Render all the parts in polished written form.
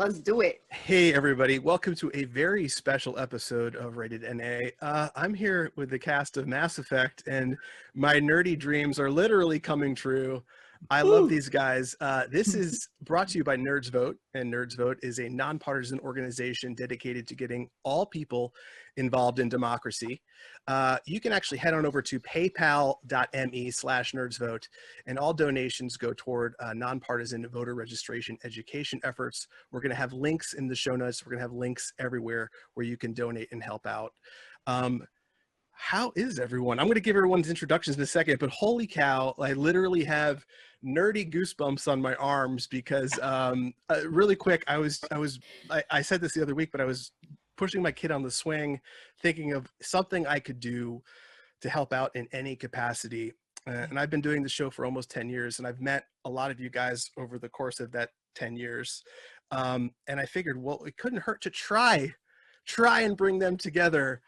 Let's do it. Hey, everybody. Welcome to a very special episode of Rated NA. I'm here with the cast of Mass Effect, and my nerdy dreams are literally coming true. I love these guys. This is brought to you by Nerds Vote, and Nerds Vote is a nonpartisan organization dedicated to getting all people involved in democracy. You can actually head on over to paypal.me/nerdsvote, and all donations go toward nonpartisan voter registration education efforts. We're going to have links in the show notes. We're going to have links everywhere where you can donate and help out. How is everyone? I'm going to give everyone's introductions in a second, but holy cow, I literally have nerdy goosebumps on my arms because really quick, I said this the other week, but I was pushing my kid on the swing, thinking of something I could do to help out in any capacity. And I've been doing the show for almost 10 years, and I've met a lot of you guys over the course of that 10 years. And I figured, well, it couldn't hurt to try and bring them together.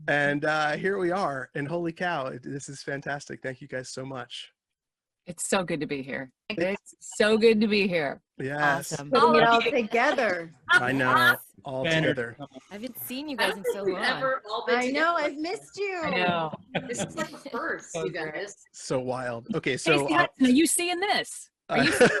And here we are, and holy cow, this is fantastic. Thank you guys so much. It's so good to be here. It's so good to be here. Yes. Awesome. Putting it all together. I know, all together. I haven't seen you guys in so long. I know, I've missed you. I know. This is like the first, you guys. So wild. Okay, so Are you seeing this? Are you seeing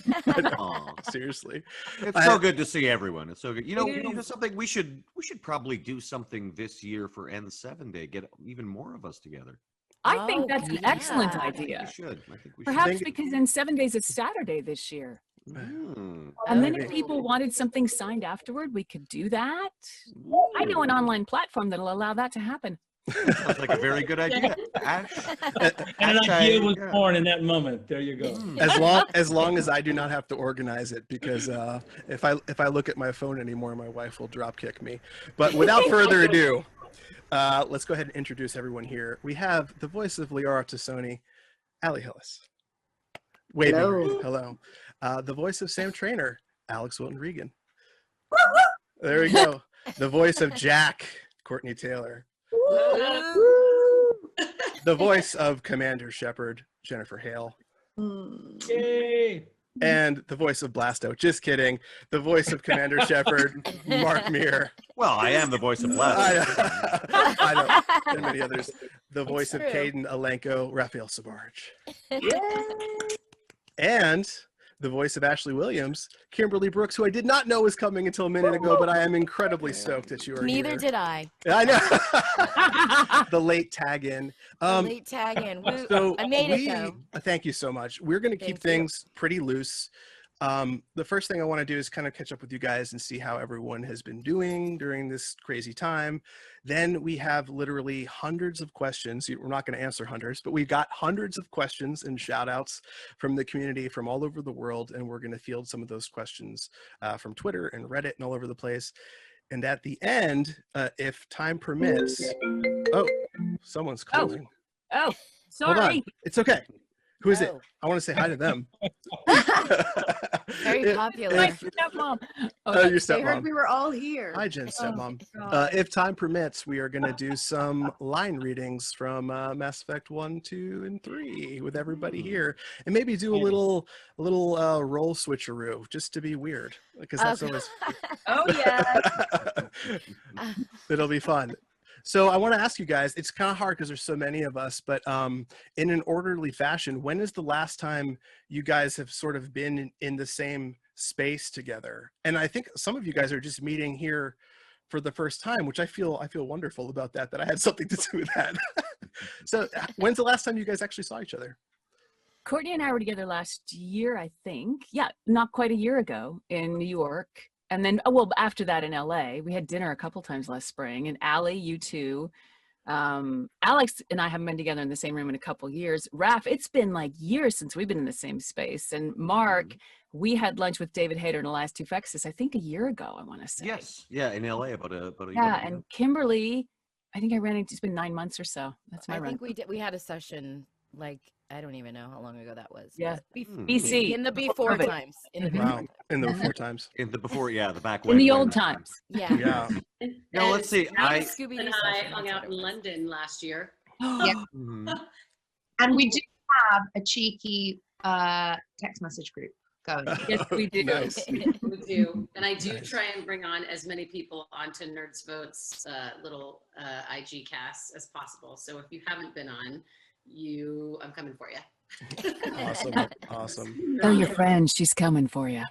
this? oh, seriously, It's so good to see everyone. It's so good. You know, something we should probably do something this year for N7 Day. Get even more of us together. I think that's an excellent I idea. think we should. Perhaps because in 7 days it's Saturday this year. Mm. And then if people wanted something signed afterward, we could do that. I know an online platform that'll allow that to happen. Sounds like a very good idea. Ash, And an idea was born in that moment. There you go. as long as I do not have to organize it, because if I look at my phone anymore, my wife will drop kick me. But without further ado, let's go ahead and introduce everyone here. We have the voice of Liara Tassoni, Allie Hillis. Waving. Hello. The voice of Sam Trainer, Alex Wilton Regan. There we go. The voice of Jack, Courtney Taylor. The voice of Commander Shepard, Jennifer Hale. Yay! And the voice of Blasto. Just kidding. The voice of Commander Shepard, Mark Meir. well, I am the voice of Blast. I know. And many others. The voice It's of true. Caden Alenko, Raphael Sabarge. And the voice of Ashley Williams, Kimberly Brooks, who I did not know was coming until a minute ago, but I am incredibly stoked that you are Neither here. did I. I know. The late tag in. Late tag in. So I made it though. Thank you so much. We're going to keep Thank you. things pretty loose. The first thing I want to do is kind of catch up with you guys and see how everyone has been doing during this crazy time. Then we have literally hundreds of questions. We're not going to answer hundreds, but we've got hundreds of questions and shout outs from the community from all over the world. And we're going to field some of those questions from Twitter and Reddit and all over the place. And at the end, if time permits, oh, someone's calling. Oh, Hold sorry. on. It's okay. Who is it? Oh. I want to say hi to them. Very popular. My stepmom. Your They stepmom. heard we were all here. Hi, Jen's stepmom. God. If time permits, we are going to do some line readings from Mass Effect 1, 2, and 3 with everybody here, and maybe do a little role switcheroo just to be weird, because that's always Oh, yeah. it'll be fun. So I want to ask you guys, it's kind of hard because there's so many of us, but in an orderly fashion, when is the last time you guys have sort of been in the same space together? And I think some of you guys are just meeting here for the first time, which I feel wonderful about that I had something to do with that. So when's the last time you guys actually saw each other? Courtney and I were together last year, I think. Yeah, not quite a year ago in New York. And then, after that in LA, we had dinner a couple times last spring. And Allie, you too. Alex and I haven't been together in the same room in a couple years. Raph, it's been like years since we've been in the same space. And Mark, we had lunch with David Hayter in the last two Fexes, I think a year ago, I want to say. Yes, yeah, in LA about a year Yeah, ago. and Kimberly, I think I ran into, it's been 9 months or so. That's my I run. think we had a session like I don't even know how long ago that was. Yeah. BC. In the before COVID. times. In the Wow, before times. in the before times. In the before, yeah, the back In the when- old times. Yeah. Yeah. No, let's see. Scooby-Doo and I session, hung that's out what in it was. London last year. Mhm. And we do have a cheeky text message group. Coming. Yes, we do. Nice. We do. And I do Nice. try and bring on as many people onto Nerds Vote's little IG cast as possible. So if you haven't been on, I'm coming for you. Awesome. Awesome. Tell your friend she's coming for you.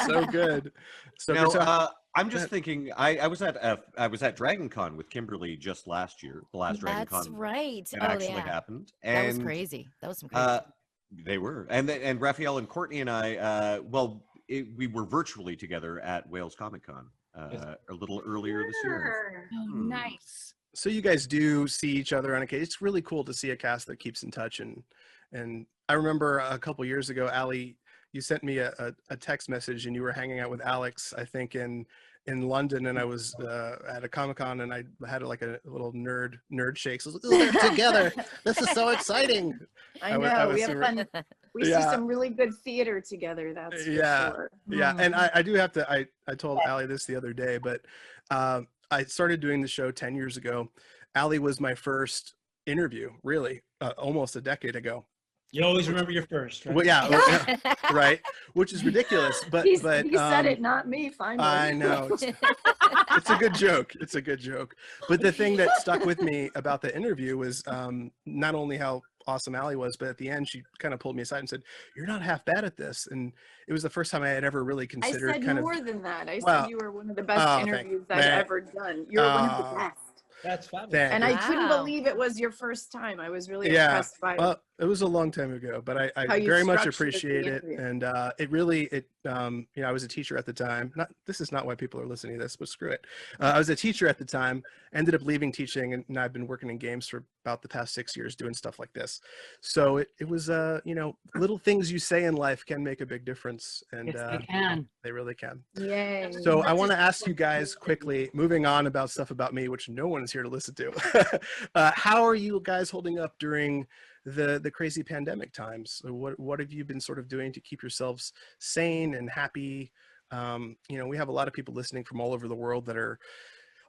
So good. So Now, good. I'm just thinking. I was at Dragon Con with Kimberly just last year. The last Dragon That's Con right. that Oh, actually yeah. happened. That was And, crazy. That was some crazy. They were, and Raphael and Courtney and I. We were virtually together at Wales Comic Con a little earlier this year. Oh, nice. So you guys do see each other on occasion. It's really cool to see a cast that keeps in touch. And I remember a couple years ago, Allie, you sent me a text message, and you were hanging out with Alex, I think in London, and I was at a Comic-Con, and I had like a little nerd shake. So I was like, "Oh, they're together. This is so exciting." I I was- know. I was We have super- fun. We see Yeah. some really good theater together. That's for Yeah. sure. Yeah, and I do have to. I told Allie this the other day, but I started doing the show 10 years ago. Allie was my first interview, really, almost a decade ago. You always remember your first, right? Well, yeah, right, which is ridiculous, but He said it, not me. Finally. I know. It's a good joke. It's a good joke. But the thing that stuck with me about the interview was not only how awesome Allie was, but at the end, she kind of pulled me aside and said, "You're not half bad at this." And it was the first time I had ever really I considered said kind more of. than that. I Well, said you were one of the best oh, interviews I've man. ever done. You're one of the Oh. best. That's fabulous. Thank And you. I couldn't Wow. believe it was your first time. I was really Yeah, impressed by well, it was a long time ago, but I How you very much structured the appreciate it. interview. And I was a teacher at the time. This is not why people are listening to this, but screw it. I was a teacher at the time, ended up leaving teaching, and I've been working in games for about the past 6 years doing stuff like this. So it was, little things you say in life can make a big difference, and Yes, they can. they really can. Yay. So I want to ask you guys quickly, moving on about stuff about me, which no one is here to listen to. How are you guys holding up during the crazy pandemic times? So what have you been sort of doing to keep yourselves sane and happy? We have a lot of people listening from all over the world that are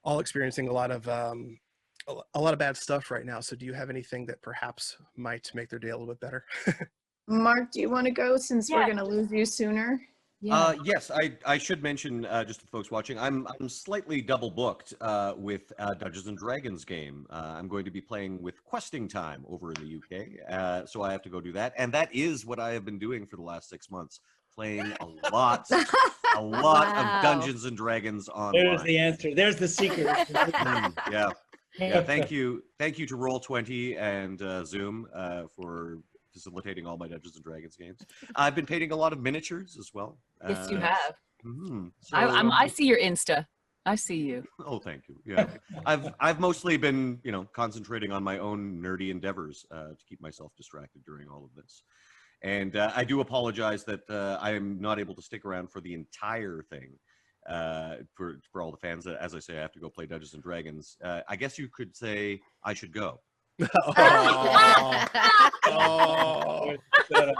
all experiencing a lot of bad stuff right now. So do you have anything that perhaps might make their day a little bit better? Mark, do you want to go since we're Yeah. going to lose you sooner? Yeah. Yes, I should mention just to the folks watching, I'm slightly double booked with Dungeons and Dragons game. I'm going to be playing with Questing Time over in the UK, so I have to go do that, and that is what I have been doing for the last 6 months, playing a lot Wow. of Dungeons and Dragons online. There's the answer. There's the secret. Yeah. Yeah, thank you to Roll20 and Zoom for facilitating all my Dungeons and Dragons games. I've been painting a lot of miniatures as well. Yes, you have. So, I see your Insta. I see you. oh, thank you. Yeah, I've mostly been concentrating on my own nerdy endeavors to keep myself distracted during all of this. And I do apologize that I am not able to stick around for the entire thing. For all the fans, as I say, I have to go play Dungeons and Dragons. I guess you could say I should go. Oh,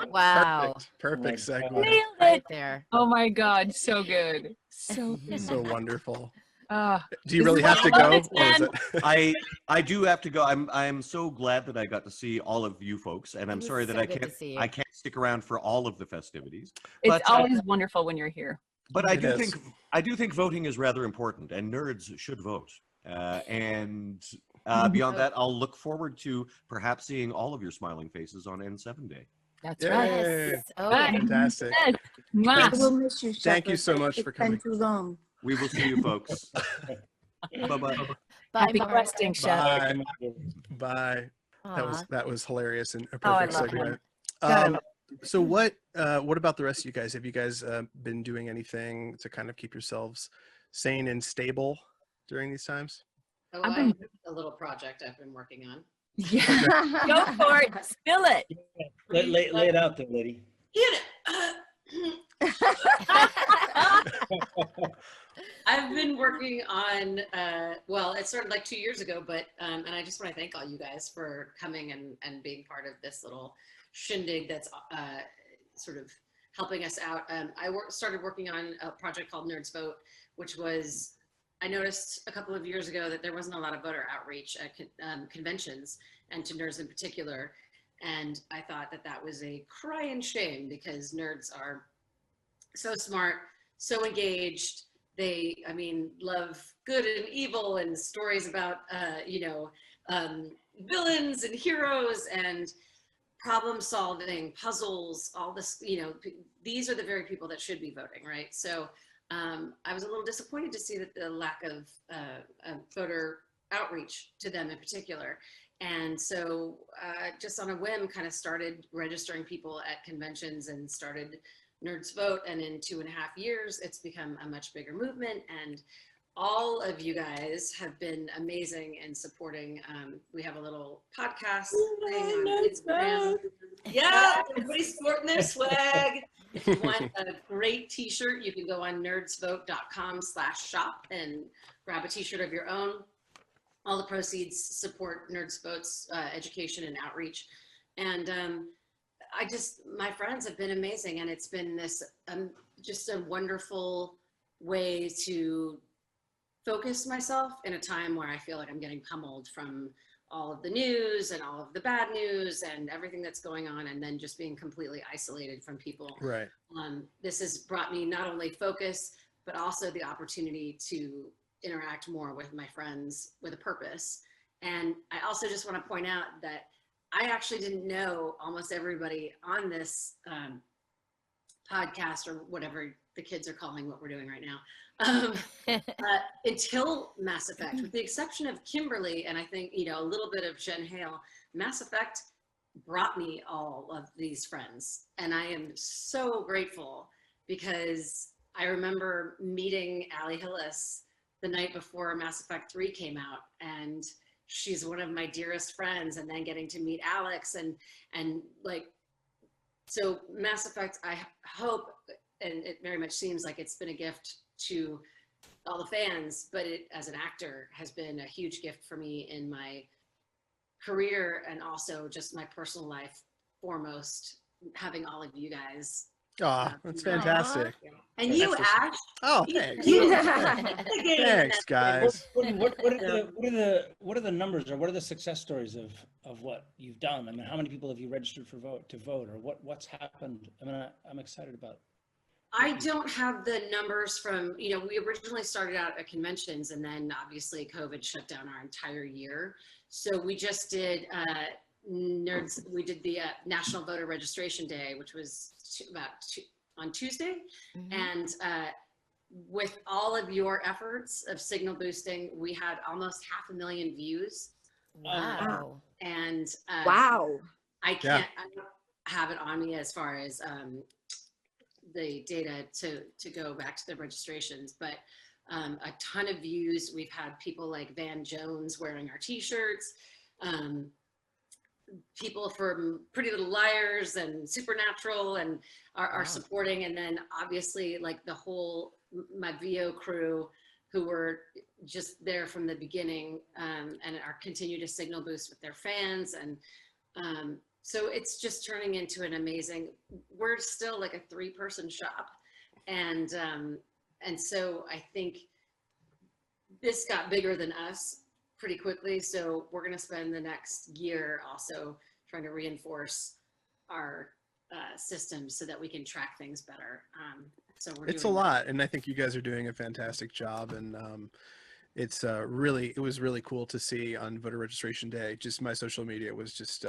Wow. perfect segue. Nailed Right it. there. Oh my God, so good. So good. So wonderful. Ah, Do you This really is have to what I go? love Or is it, it? I do have to go. I'm so glad that I got to see all of you folks, and I'm It was sorry that so I good to can't see you. I can't stick around for all of the festivities. it's But, always wonderful when you're here. But I It do is. think voting is rather important, and nerds should vote. And beyond that, I'll look forward to perhaps seeing all of your smiling faces on N7 Day. That's Yay. right. Yes. Oh, Right. yeah. Fantastic. Yes. Mwah. Thanks. We'll miss you, Thank you Shepherd. so much It's for been coming. too long. We will see you, folks. Bye-bye. Bye, Happy Mark. questing, Chef. Bye. Bye. Aw. That was hilarious and a Oh, I perfect love segue. him. God, I love So what about the rest of you guys? Have you guys been doing anything to kind of keep yourselves sane and stable during these times? Oh, I've I been- have a little project I've been working on. Yeah. Go for it. Spill it. Lay it out there, lady. I've been working on, well, it started like 2 years ago, but, and I just want to thank all you guys for coming and being part of this little shindig that's sort of helping us out. Started working on a project called Nerds Vote, which was, I noticed a couple of years ago that there wasn't a lot of voter outreach at conventions and to nerds in particular. And I thought that that was a crying shame because nerds are so smart, so engaged. They, I mean, love good and evil and stories about, villains and heroes and problem solving, puzzles, all this, these are the very people that should be voting, right? So I was a little disappointed to see that the lack of voter outreach to them in particular. And so just on a whim, kind of started registering people at conventions and started Nerds Vote. And in 2.5 years, it's become a much bigger movement. And all of you guys have been amazing in supporting. We have a little podcast thing on Instagram. Yeah, everybody's sporting their swag. If you want a great t-shirt, you can go on nerdsvote.com/shop and grab a t-shirt of your own. All the proceeds support Nerds Vote's education and outreach. And my friends have been amazing. And it's been this just a wonderful way to focus myself in a time where I feel like I'm getting pummeled from all of the news and all of the bad news and everything that's going on, and then just being completely isolated from people. Right. This has brought me not only focus, but also the opportunity to interact more with my friends with a purpose. And I also just want to point out that I actually didn't know almost everybody on this podcast, or whatever the kids are calling what we're doing right now, until Mass Effect, with the exception of Kimberly and I think, a little bit of Jen Hale. Mass Effect brought me all of these friends. And I am so grateful because I remember meeting Allie Hillis the night before Mass Effect 3 came out. And she's one of my dearest friends, and then getting to meet Alex and like, so Mass Effect, I hope, and it very much seems like it's been a gift to all the fans, but it, as an actor, has been a huge gift for me in my career and also just my personal life, foremost, having all of you guys. That's fantastic. And you, Ash. Oh, thanks. Thanks, guys. What are the numbers, or what are the success stories of what you've done? I mean, how many people have you registered to vote, or what's happened? I mean, I'm excited about. I don't have the numbers from, we originally started out at conventions, and then obviously COVID shut down our entire year. So we just did we did the National Voter Registration Day, which was on Tuesday. Mm-hmm. And with all of your efforts of signal boosting, we had almost 500,000 views. Wow. And wow. I don't have it on me as far as the data to go back to the registrations, but a ton of views. We've had people like Van Jones wearing our t-shirts, people from Pretty Little Liars and Supernatural and are supporting. And then obviously like the whole, my VO crew, who were just there from the beginning, and are continue to signal boost with their fans. And so it's just turning into an amazing, we're still like a 3-person shop. And so I think this got bigger than us pretty quickly. So we're going to spend the next year also trying to reinforce our systems so that we can track things better. So it's a lot. And I think you guys are doing a fantastic job. And it was really cool to see on voter registration day. Just my social media was just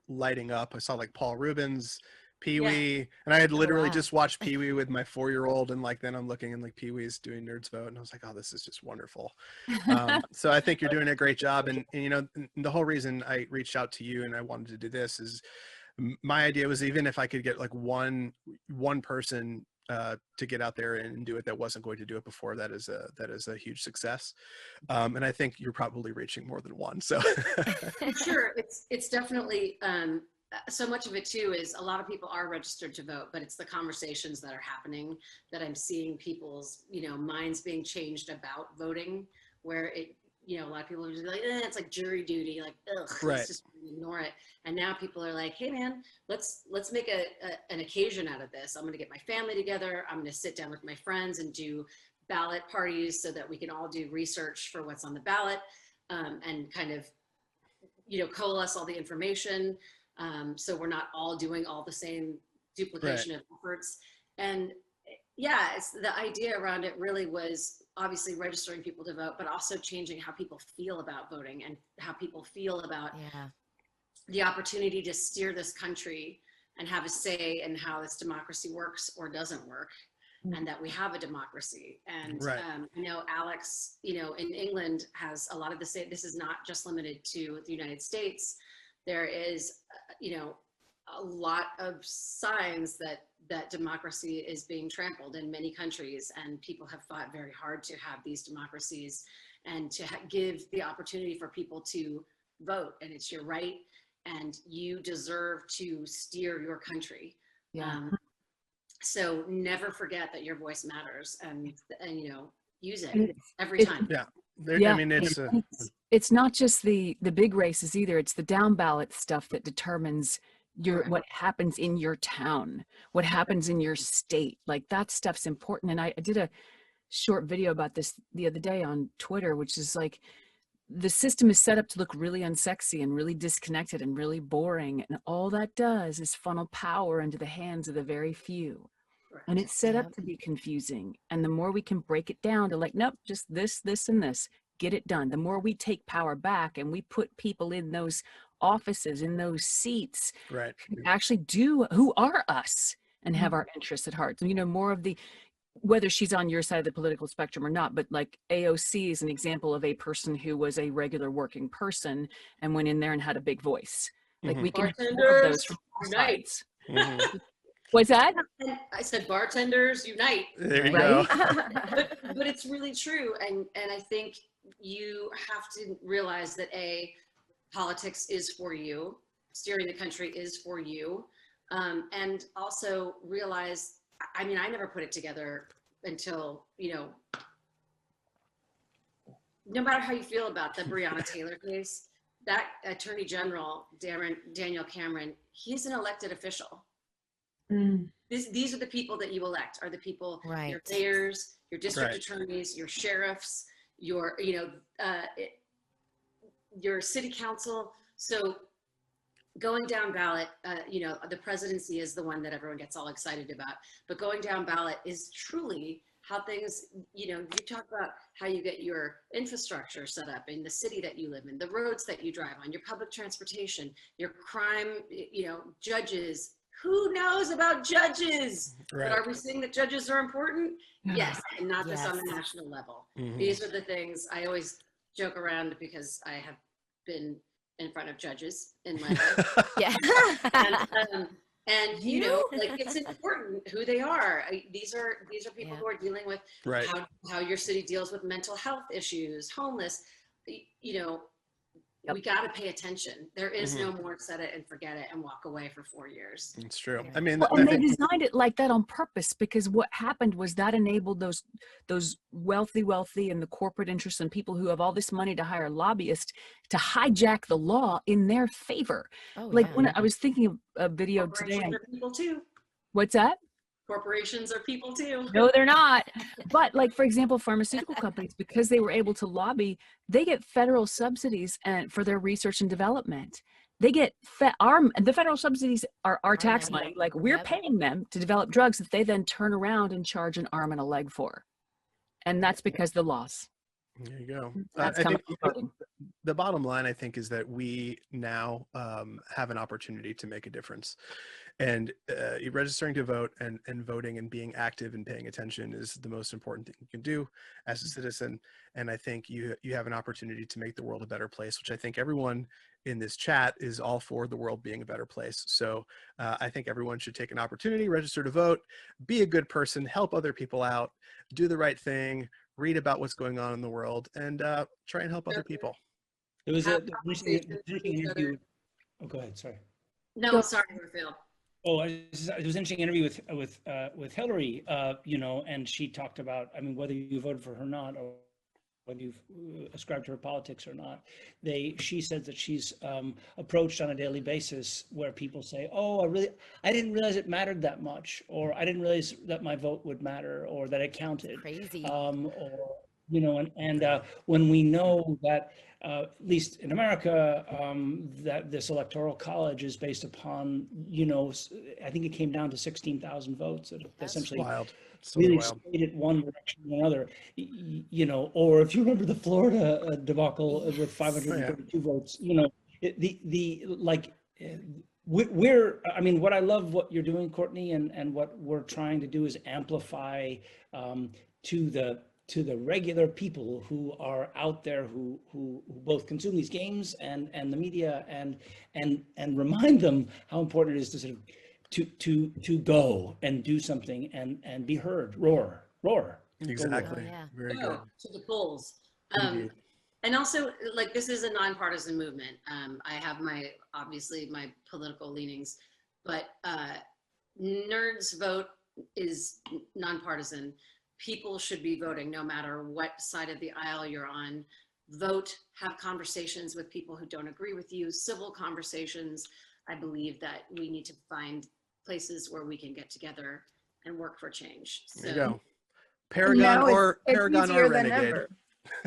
lighting up. I saw like Paul Rubens, Pee-wee, and I had literally just watched Pee-wee with my 4-year-old, and like then I'm looking and like Pee-wee's doing Nerds Vote, and I was like, oh, this is just wonderful. So I think you're doing a great job, and the whole reason I reached out to you and I wanted to do this is my idea was, even if I could get like one person to get out there and do it that wasn't going to do it before, that is a huge success. And I think you're probably reaching more than one. So sure, it's definitely so much of it too is a lot of people are registered to vote, but it's the conversations that are happening that I'm seeing people's minds being changed about voting, where it a lot of people are just like, it's like jury duty, like, ugh, right. Let's just ignore it. And now people are like, hey man, let's make an occasion out of this. I'm going to get my family together. I'm going to sit down with my friends and do ballot parties so that we can all do research for what's on the ballot, and kind of, coalesce all the information. So we're not all doing all the same duplication of efforts. And yeah, it's the idea around it really was obviously registering people to vote, but also changing how people feel about voting and how people feel about the opportunity to steer this country and have a say in how this democracy works or doesn't work, and that we have a democracy. And I know Alex, you know, in England has a lot of the same. This is not just limited to the United States. There is, you know, a lot of signs that democracy is being trampled in many countries, and people have fought very hard to have these democracies and to give the opportunity for people to vote. And it's your right, and you deserve to steer your country. So never forget that your voice matters, and you know, use it every time. I mean, it's not just the big races either. It's the down ballot stuff that determines what happens in your town, what happens in your state. Like that stuff's important. And I did a short video about this the other day on Twitter, which is like, the system is set up to look really unsexy and really disconnected and really boring. And all that does is funnel power into the hands of the very few. And it's set up to be confusing. And the more we can break it down to like, nope, just this, this, and this, get it done. The more we take power back and we put people in those offices, in those seats, who actually who are us and have our interests at heart. So, you know, more of the, whether she's on your side of the political spectrum or not, but like AOC is an example of a person who was a regular working person and went in there and had a big voice. Like we can have more of those from both sides. What's that? I said bartenders unite. There you go. But it's really true. And I think you have to realize that politics is for you, steering the country is for you. And also realize, I mean, I never put it together until, you know, no matter how you feel about the Breonna Taylor case, that Attorney General, Daniel Cameron, he's an elected official. These are the people that you elect, are the people, your mayors, your district attorneys, your sheriffs, your, you know, your city council. So going down ballot, you know, the presidency is the one that everyone gets all excited about, but going down ballot is truly how things, you know, you talk about how you get your infrastructure set up in the city that you live in, the roads that you drive on, your public transportation, your crime, you know, judges. Who knows about judges? But are we seeing that judges are important? Yes, and not just on the national level. These are the things I always joke around because I have been in front of judges in my life. And you know, like it's important who they are. These are people who are dealing with how your city deals with mental health issues, homeless. You know, we got to pay attention. There is no more set it and forget it and walk away for 4 years. It's true. I mean, and they designed it like that on purpose, because what happened was that enabled those wealthy and the corporate interests and people who have all this money to hire lobbyists to hijack the law in their favor. When I was thinking of a video today. Corporations are people too. What's that? Corporations are people too. No, they're not. But like, for example, pharmaceutical companies, because they were able to lobby, they get federal subsidies for their research and development. They get the federal subsidies are our tax money. Like we're paying them to develop drugs that they then turn around and charge an arm and a leg for. And that's because the laws. There you go. That's I think the bottom line, I think, is that we now have an opportunity to make a difference. And registering to vote and voting and being active and paying attention is the most important thing you can do as a citizen. And I think you have an opportunity to make the world a better place, which I think everyone in this chat is all for the world being a better place. So I think everyone should take an opportunity, register to vote, be a good person, help other people out, do the right thing, read about what's going on in the world, and try and help other people. There was an interesting interview. Oh, go ahead. Sorry. No, sorry, Phil. Oh, it was an interesting interview with Hillary, you know, and she talked about, I mean, whether you voted for her or not, or whether you've ascribed to her politics or not. She said that she's approached on a daily basis where people say, oh, I didn't realize it mattered that much, or I didn't realize that my vote would matter, or that it counted. Crazy. you know, when we know that, at least in America, that this electoral college is based upon, you know, I think it came down to 16,000 votes that essentially Wild. So really wild. swayed it one direction or another, you know, or if you remember the Florida debacle with Yes. 532 votes, you know, I mean, what I love what you're doing, Courtney, and what we're trying to do is amplify to the regular people who are out there who both consume these games and the media and remind them how important it is to sort of to go and do something and be heard, roar. Exactly. Oh, yeah. Very Go good. to the polls. Indeed. And also, like, this is a nonpartisan movement. I have obviously my political leanings, but Nerds Vote is nonpartisan. People should be voting no matter what side of the aisle you're on. Vote, have conversations with people who don't agree with you, civil conversations. I believe that we need to find places where we can get together and work for change. There you So go. Paragon Now or it's Paragon easier or than Renegade. ever.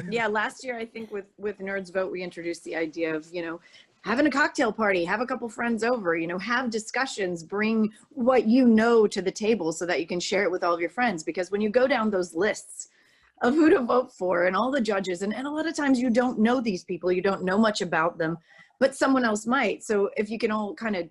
Yeah, last year I think with Nerds Vote we introduced the idea of, you know, having a cocktail party, have a couple friends over, you know, have discussions, bring what you know to the table so that you can share it with all of your friends. Because when you go down those lists of who to vote for and all the judges, and a lot of times you don't know these people, you don't know much about them, but someone else might. So if you can all kind of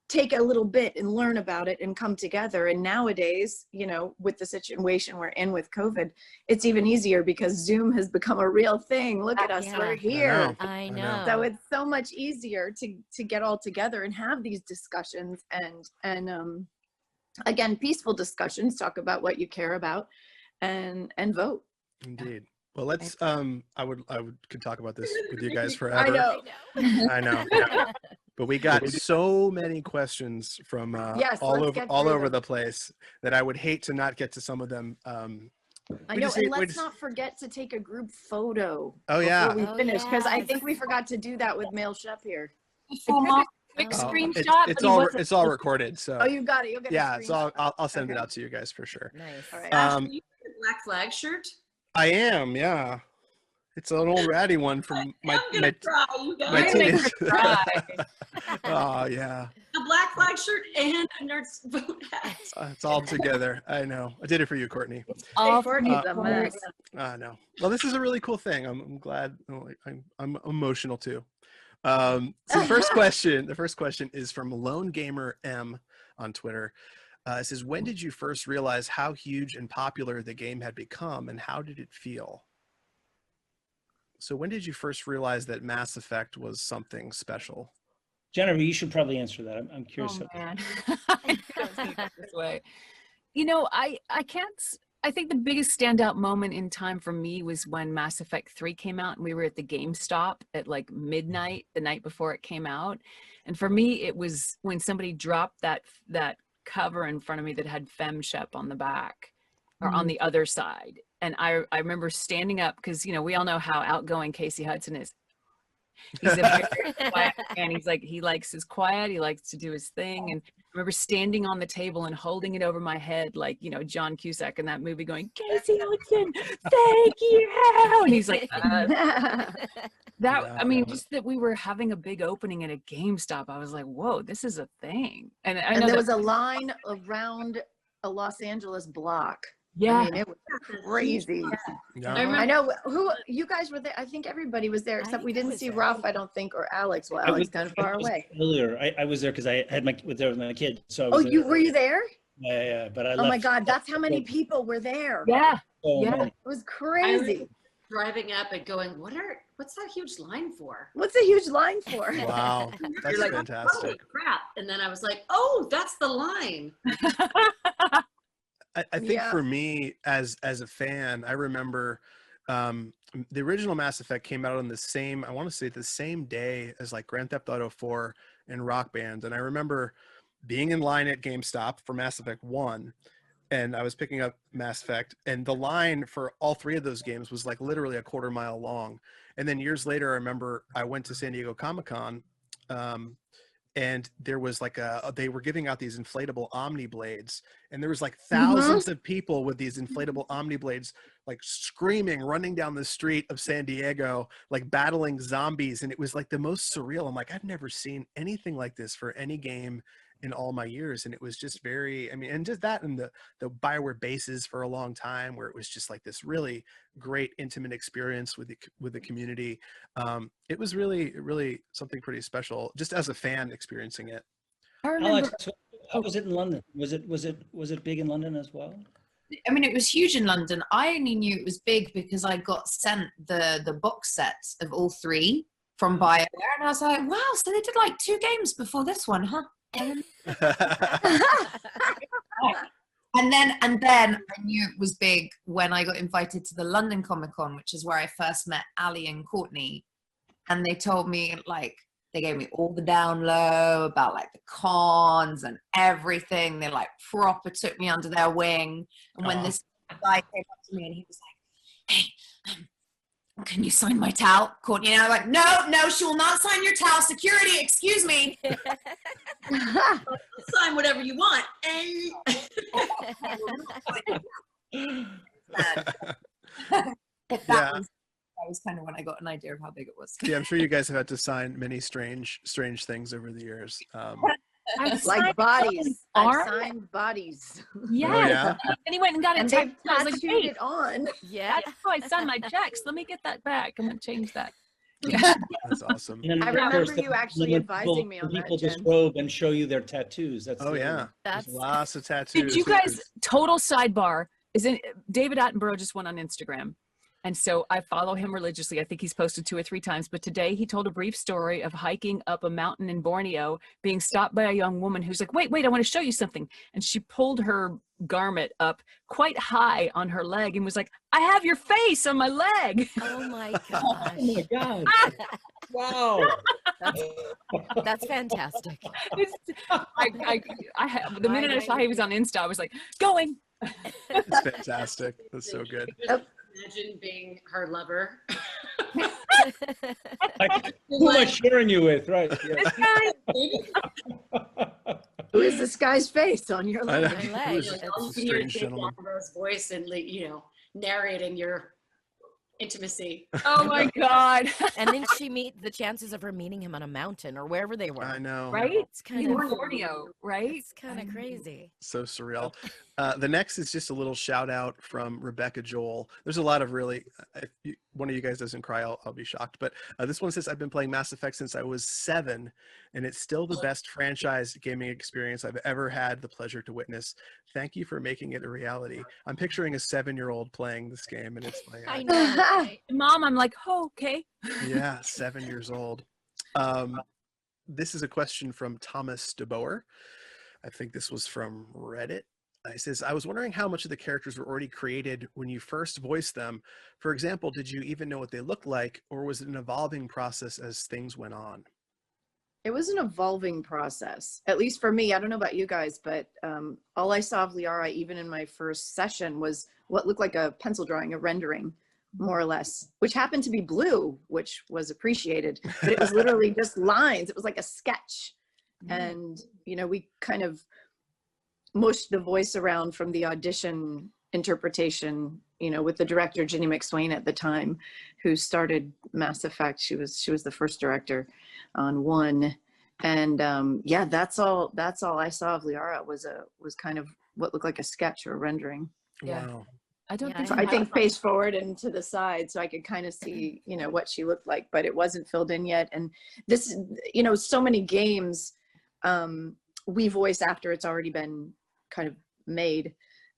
take a little bit and learn about it and come together. And nowadays, you know, with the situation we're in with COVID, it's even easier because Zoom has become a real thing. Look at us, Yeah. we're I here. know. I know. know. So it's so much easier to get all together and have these discussions and again, peaceful discussions, talk about what you care about and vote. Indeed. Well, let's I would could talk about this with you guys I forever. know. I know. But we got so many questions from Yes, all let's over get all through over them. the place that I would hate to not get to some of them. I We know, just and need- we let's just- not forget to take a group photo Oh, yeah. before we Oh, finish, because I yes. think we forgot to do that with Mail Shep here. Quick Oh. screenshot. It's but he all wasn't- it's all recorded. So Oh, you got it. You'll get yeah, a so screenshot. I'll send it Okay. out to you guys for sure. Nice. All right. Ash, Um, do you have a Black Flag shirt? I am, yeah. It's an old ratty one from my I'm gonna cry, you guys. my You're gonna make teenage. her cry. Oh yeah, A Black Flag shirt and a Nerds Vote hat. it's all together. I know. I did it for you, Courtney. All Courtney's for a mess. I know. Well, this is a really cool thing. I'm glad. I'm emotional too. So the first question is from Lone Gamer M on Twitter. It says, when did you first realize how huge and popular the game had become, and how did it feel? So when did you first realize that Mass Effect was something special? Jennifer, you should probably answer that. I'm curious. Oh man, I knew it was gonna go this way. You know, I think the biggest standout moment in time for me was when Mass Effect 3 came out and we were at the GameStop at like midnight the night before it came out. And for me, it was when somebody dropped that cover in front of me that had FemShep on the back or on the other side. And I remember standing up because, you know, we all know how outgoing Casey Hudson is. He's a very quiet man. He likes his quiet. He likes to do his thing. And I remember standing on the table and holding it over my head, like, you know, John Cusack in that movie going, Casey Hudson, thank you. And he's like, I mean, just that we were having a big opening at a GameStop. I was like, whoa, this is a thing. And I know And there was a line around a Los Angeles block. yeah. I mean, it was crazy. Yeah. I know who you guys were there. I think everybody was there, except we didn't see Ralph, I don't think, or Alex. Well, Alex kind of far away. Earlier, I was there because I had there with my kid. So I Oh, was there. were you there? Yeah, but I Oh my left. God, that's how many people were there. Yeah. So Yeah. many. It was I crazy. was driving up and going, what's that huge line for? What's a huge line for? Wow, that's You're like, fantastic. holy crap. And then I was like, oh, that's the line. I think Yeah. for me as a fan, I remember the original Mass Effect came out on the same, I want to say the same day as like Grand Theft Auto 4 and Rock Band. And I remember being in line at GameStop for Mass Effect 1, and I was picking up Mass Effect, and the line for all three of those games was like literally a quarter mile long. And then years later, I remember I went to San Diego Comic-Con and there was like they were giving out these inflatable Omni blades, and there was like thousands of people with these inflatable Omni blades, like screaming, running down the street of San Diego, like battling zombies. And it was like the most surreal. I'm like, I've never seen anything like this for any game in all my years. And it was just very, I mean, and just that, and the BioWare bases for a long time, where it was just like this really great intimate experience with the community. It was really something pretty special, just as a fan experiencing it. I remember. Alex, how was it in London? Was it big in London as well? I mean, it was huge in London. I only knew it was big because I got sent the box sets of all three from BioWare, and I was like, wow, so they did like 2 games before this one, huh? And then I knew it was big when I got invited to the London Comic Con, which is where I first met Ali and Courtney. And they told me, like, they gave me all the down low about like the cons and everything. They like proper took me under their wing. And when this guy came up to me and he was like, hey, can you sign my towel? Courtney and I were like, no, she will not sign your towel. Security, excuse me. Sign whatever you want. That was kind of when I got an idea of how big it was. Yeah, I'm sure you guys have had to sign many strange things over the years. Like bodies. I Arm? signed bodies. Yes. Oh, yeah? And he went and got it And they tattooed. I was like, tattooed hey, it on. Yeah. that's how I signed my checks. Let me get that back. I'm going to change that. That's awesome. And then, I of remember course, you actually when advising me on that, people Jen. disrobe and show you their tattoos. That's Oh the yeah, other- there's That's lots of tattoos. Did you guys, total sidebar, David Attenborough just went on Instagram. And so I follow him religiously. I think he's posted 2 or 3 times. But today he told a brief story of hiking up a mountain in Borneo, being stopped by a young woman who's like, wait, I want to show you something. And she pulled her garment up quite high on her leg and was like, I have your face on my leg. Oh my Oh my gosh. God. Wow. That's fantastic. The minute I saw he was on Insta, I was like, going. That's fantastic. That's so good. Imagine being her lover. Like, who am I sharing you with? Right. Yeah. This guy, Who is this guy's face on your I know. leg? My It was leg. just All you a can hear is strange Dave gentleman. Attenborough's voice and narrating your intimacy. oh my God. And then the chances of her meeting him on a mountain or wherever they were. I know. Right? It's kind In of Borneo, right? It's kind of crazy. So surreal. The next is just a little shout out from Rebecca Joel. There's a lot of really, if one of you guys doesn't cry, I'll be shocked. But this one says, I've been playing Mass Effect since I was 7, and it's still the best franchise gaming experience I've ever had the pleasure to witness. Thank you for making it a reality. I'm picturing a 7-year-old playing this game, and it's like, I know. Right? Mom, I'm like, oh, okay. yeah, 7 years old. This is a question from Thomas DeBoer. I think this was from Reddit. He says, I was wondering how much of the characters were already created when you first voiced them. For example, did you even know what they looked like, or was it an evolving process as things went on? It was an evolving process, at least for me. I don't know about you guys, but all I saw of Liara, even in my first session, was what looked like a pencil drawing, a rendering, more or less, which happened to be blue, which was appreciated. But it was literally just lines. It was like a sketch. And, we kind of mushed the voice around from the audition interpretation, with the director, Ginny McSwain at the time, who started Mass Effect. She was the first director on 1. And yeah, that's all I saw of Liara was kind of what looked like a sketch or a rendering. Yeah. Wow. I don't Yeah, think So I think face forward and to the side, so I could kind of see, what she looked like, but it wasn't filled in yet. And this, so many games we voice after it's already been kind of made.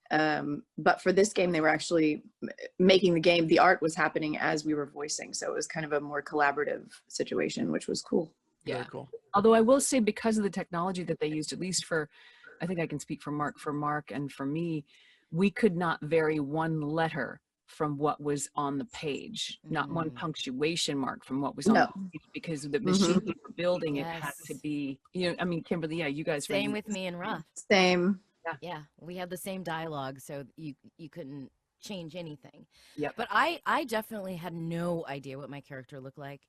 But for this game, they were actually making the game. The art was happening as we were voicing. So it was kind of a more collaborative situation, which was cool. Yeah. Very cool. Although I will say, because of the technology that they used, at least I think I can speak for Mark and for me, we could not vary one letter from what was on the page, not one punctuation mark from what was on the page, because the machine we were building, it had to be, Kimberly, yeah, you guys. Same with me and Ruff. Same. Yeah, we had the same dialogue, so you couldn't change anything. Yep. But I definitely had no idea what my character looked like.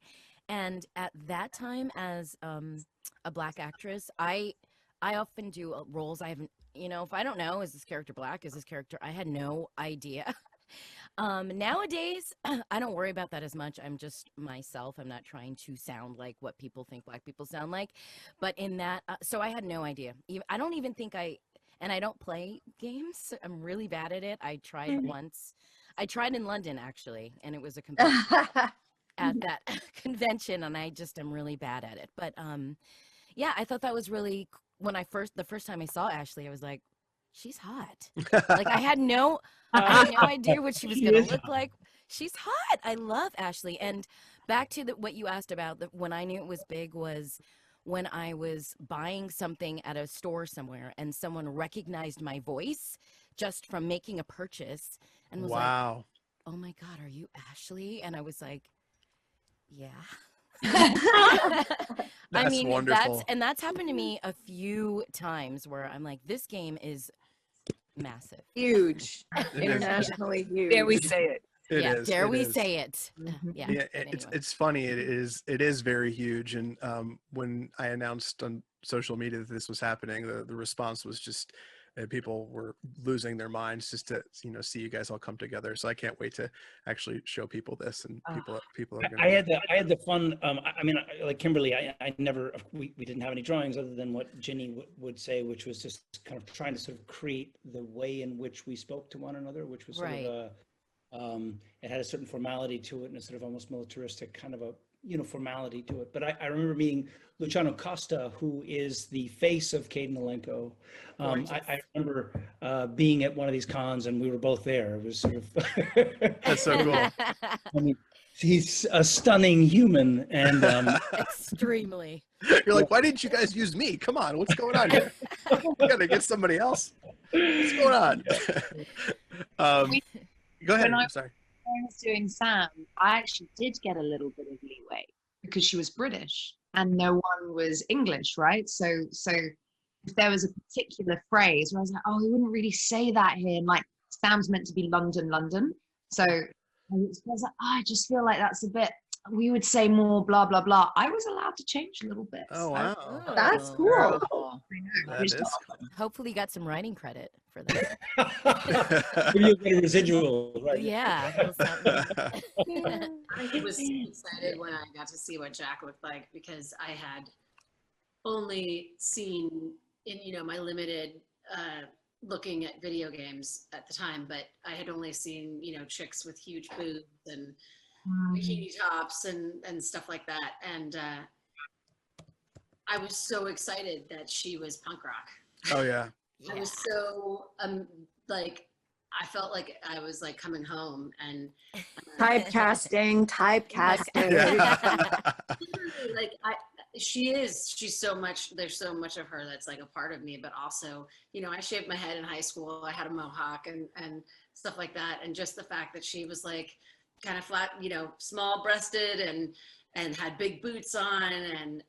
And at that time, as a Black actress, I often do roles I haven't, if I don't know, is this character Black? Is this character? I had no idea. Nowadays, I don't worry about that as much. I'm just myself. I'm not trying to sound like what people think Black people sound like. But in that, so I had no idea. I don't even think and I don't play games. I'm really bad at it. I tried once. I tried in London, actually, and it was a competition at that convention, and I just am really bad at it. But yeah, I thought that was really, the first time I saw Ashley, I was like, she's hot. Like I had no idea what she was going to look like. She's hot. I love Ashley. And back to what you asked about, when I knew it was big was when I was buying something at a store somewhere and someone recognized my voice just from making a purchase and was like, oh my God, are you Ashley? And I was like, yeah. I mean, wonderful. That's happened to me a few times where I'm like, this game is massive. Huge. Internationally huge. Dare we say it? Dare we say it? Yeah, it's funny. It is very huge. And when I announced on social media that this was happening, the response was just people were losing their minds just to see you guys all come together. So I can't wait to actually show people this, and people are gonna I had the fun. I mean, like Kimberly, I never, we didn't have any drawings other than what Ginny would say, which was just kind of trying to sort of create the way in which we spoke to one another, which was sort of it had a certain formality to it and a sort of almost militaristic kind of a formality to it. But I remember meeting Luciano Costa, who is the face of Caden Alenko. I remember being at one of these cons and we were both there. It was sort of That's so cool. I mean, he's a stunning human and extremely. You're like, why didn't you guys use me? Come on, what's going on here? We gotta get somebody else. What's going on? Go ahead. I'm sorry. When I was doing Sam, I actually did get a little bit of leeway because she was British and no one was English, right? So if there was a particular phrase where I was like, oh, we wouldn't really say that here, and like Sam's meant to be London, so I was like, oh, I just feel like that's a bit. We would say more blah blah blah. I was allowed to change a little bit. Oh wow, that's cool. That is cool. Hopefully, you got some writing credit for that. Maybe you'll get a residual, right? Yeah. I was excited when I got to see what Jack looked like because I had only seen in my limited looking at video games at the time, but I had only seen chicks with huge boobs and bikini tops and stuff like that, and I was so excited that she was punk rock. Oh yeah. I was so like I felt like I was like coming home and Typecasting. like she's so much, there's so much of her that's like a part of me, but also I shaved my head in high school, I had a mohawk and stuff like that, and just the fact that she was like kind of flat, small breasted and had big boots on and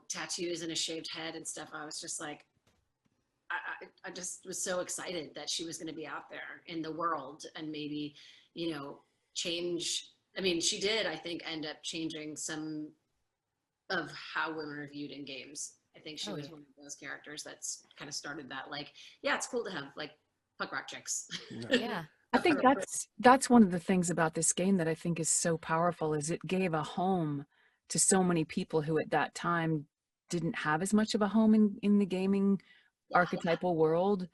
tattoos and a shaved head and stuff. I was just like, I just was so excited that she was going to be out there in the world and maybe, change. I mean, she did, I think, end up changing some of how women are viewed in games. I think she was one of those characters that's kind of started that, like, yeah, it's cool to have like punk rock chicks. Yeah. I think that's one of the things about this game that I think is so powerful is it gave a home to so many people who at that time didn't have as much of a home in the gaming archetypal world.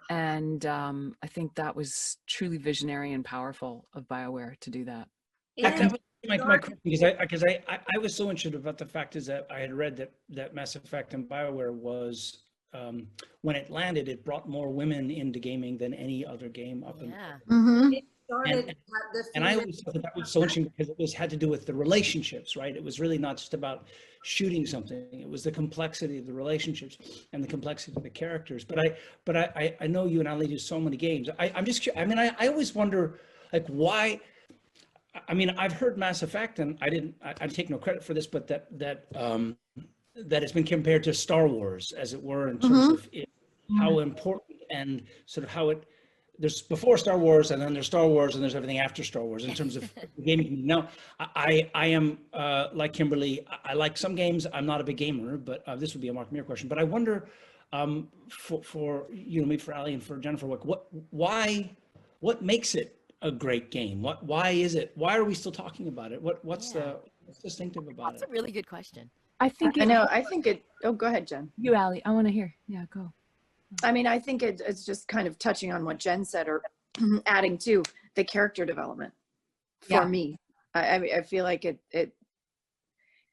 And I think that was truly visionary and powerful of BioWare to do that. That was my question, because I was so interested about the fact is that I had read that Mass Effect and BioWare was when it landed, it brought more women into gaming than any other game up until. It started, and I always thought that was so interesting because it had to do with the relationships, right? It was really not just about shooting something. It was the complexity of the relationships and the complexity of the characters. But I know you and Ali do so many games. I'm just curious. I mean, I always wonder, like, why. I mean, I've heard Mass Effect, and I take no credit for this, but that it's been compared to Star Wars, as it were, in terms of how important and sort of how it there's before Star Wars, and then there's Star Wars, and there's everything after Star Wars in terms of gaming. Now, I am like Kimberly. I like some games. I'm not a big gamer, but this would be a Mark Meer question. But I wonder, for you know, maybe for Ali and for Jennifer, like what makes it a great game? Why is it? Why are we still talking about it? What's distinctive about That's it? a really good question. I think I know. I think it. Oh, go ahead, Jen. You, Ali. I want to hear. Yeah, go. I mean, I think it's just kind of touching on what Jen said, or adding to the character development for me. I feel like it,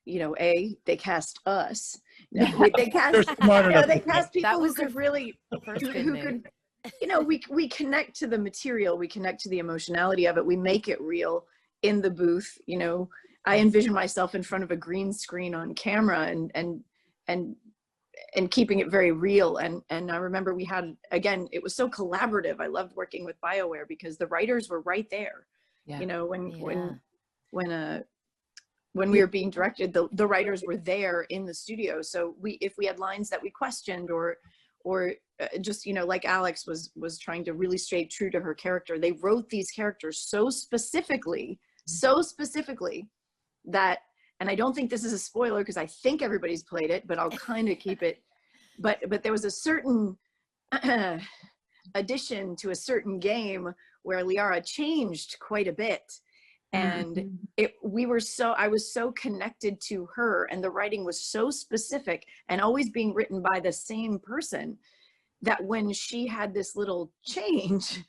you know, they cast us. No, they cast, they cast people who could really, who could, you know, we connect to the material, we connect to the emotionality of it, we make it real in the booth. You know, I envision myself in front of a green screen on camera and keeping it very real. And I remember we had, again, it was so collaborative. I loved working with BioWare because the writers were right there. You know, when we were being directed, the writers were there in the studio. So if we had lines that we questioned or just, you know, like Alex was trying to really stay true to her character, they wrote these characters so specifically that, and I don't think this is a spoiler because I think everybody's played it, but I'll kind of keep it. But there was a certain addition to a certain game where Liara changed quite a bit. And I was so connected to her, and the writing was so specific and always being written by the same person, that when she had this little change,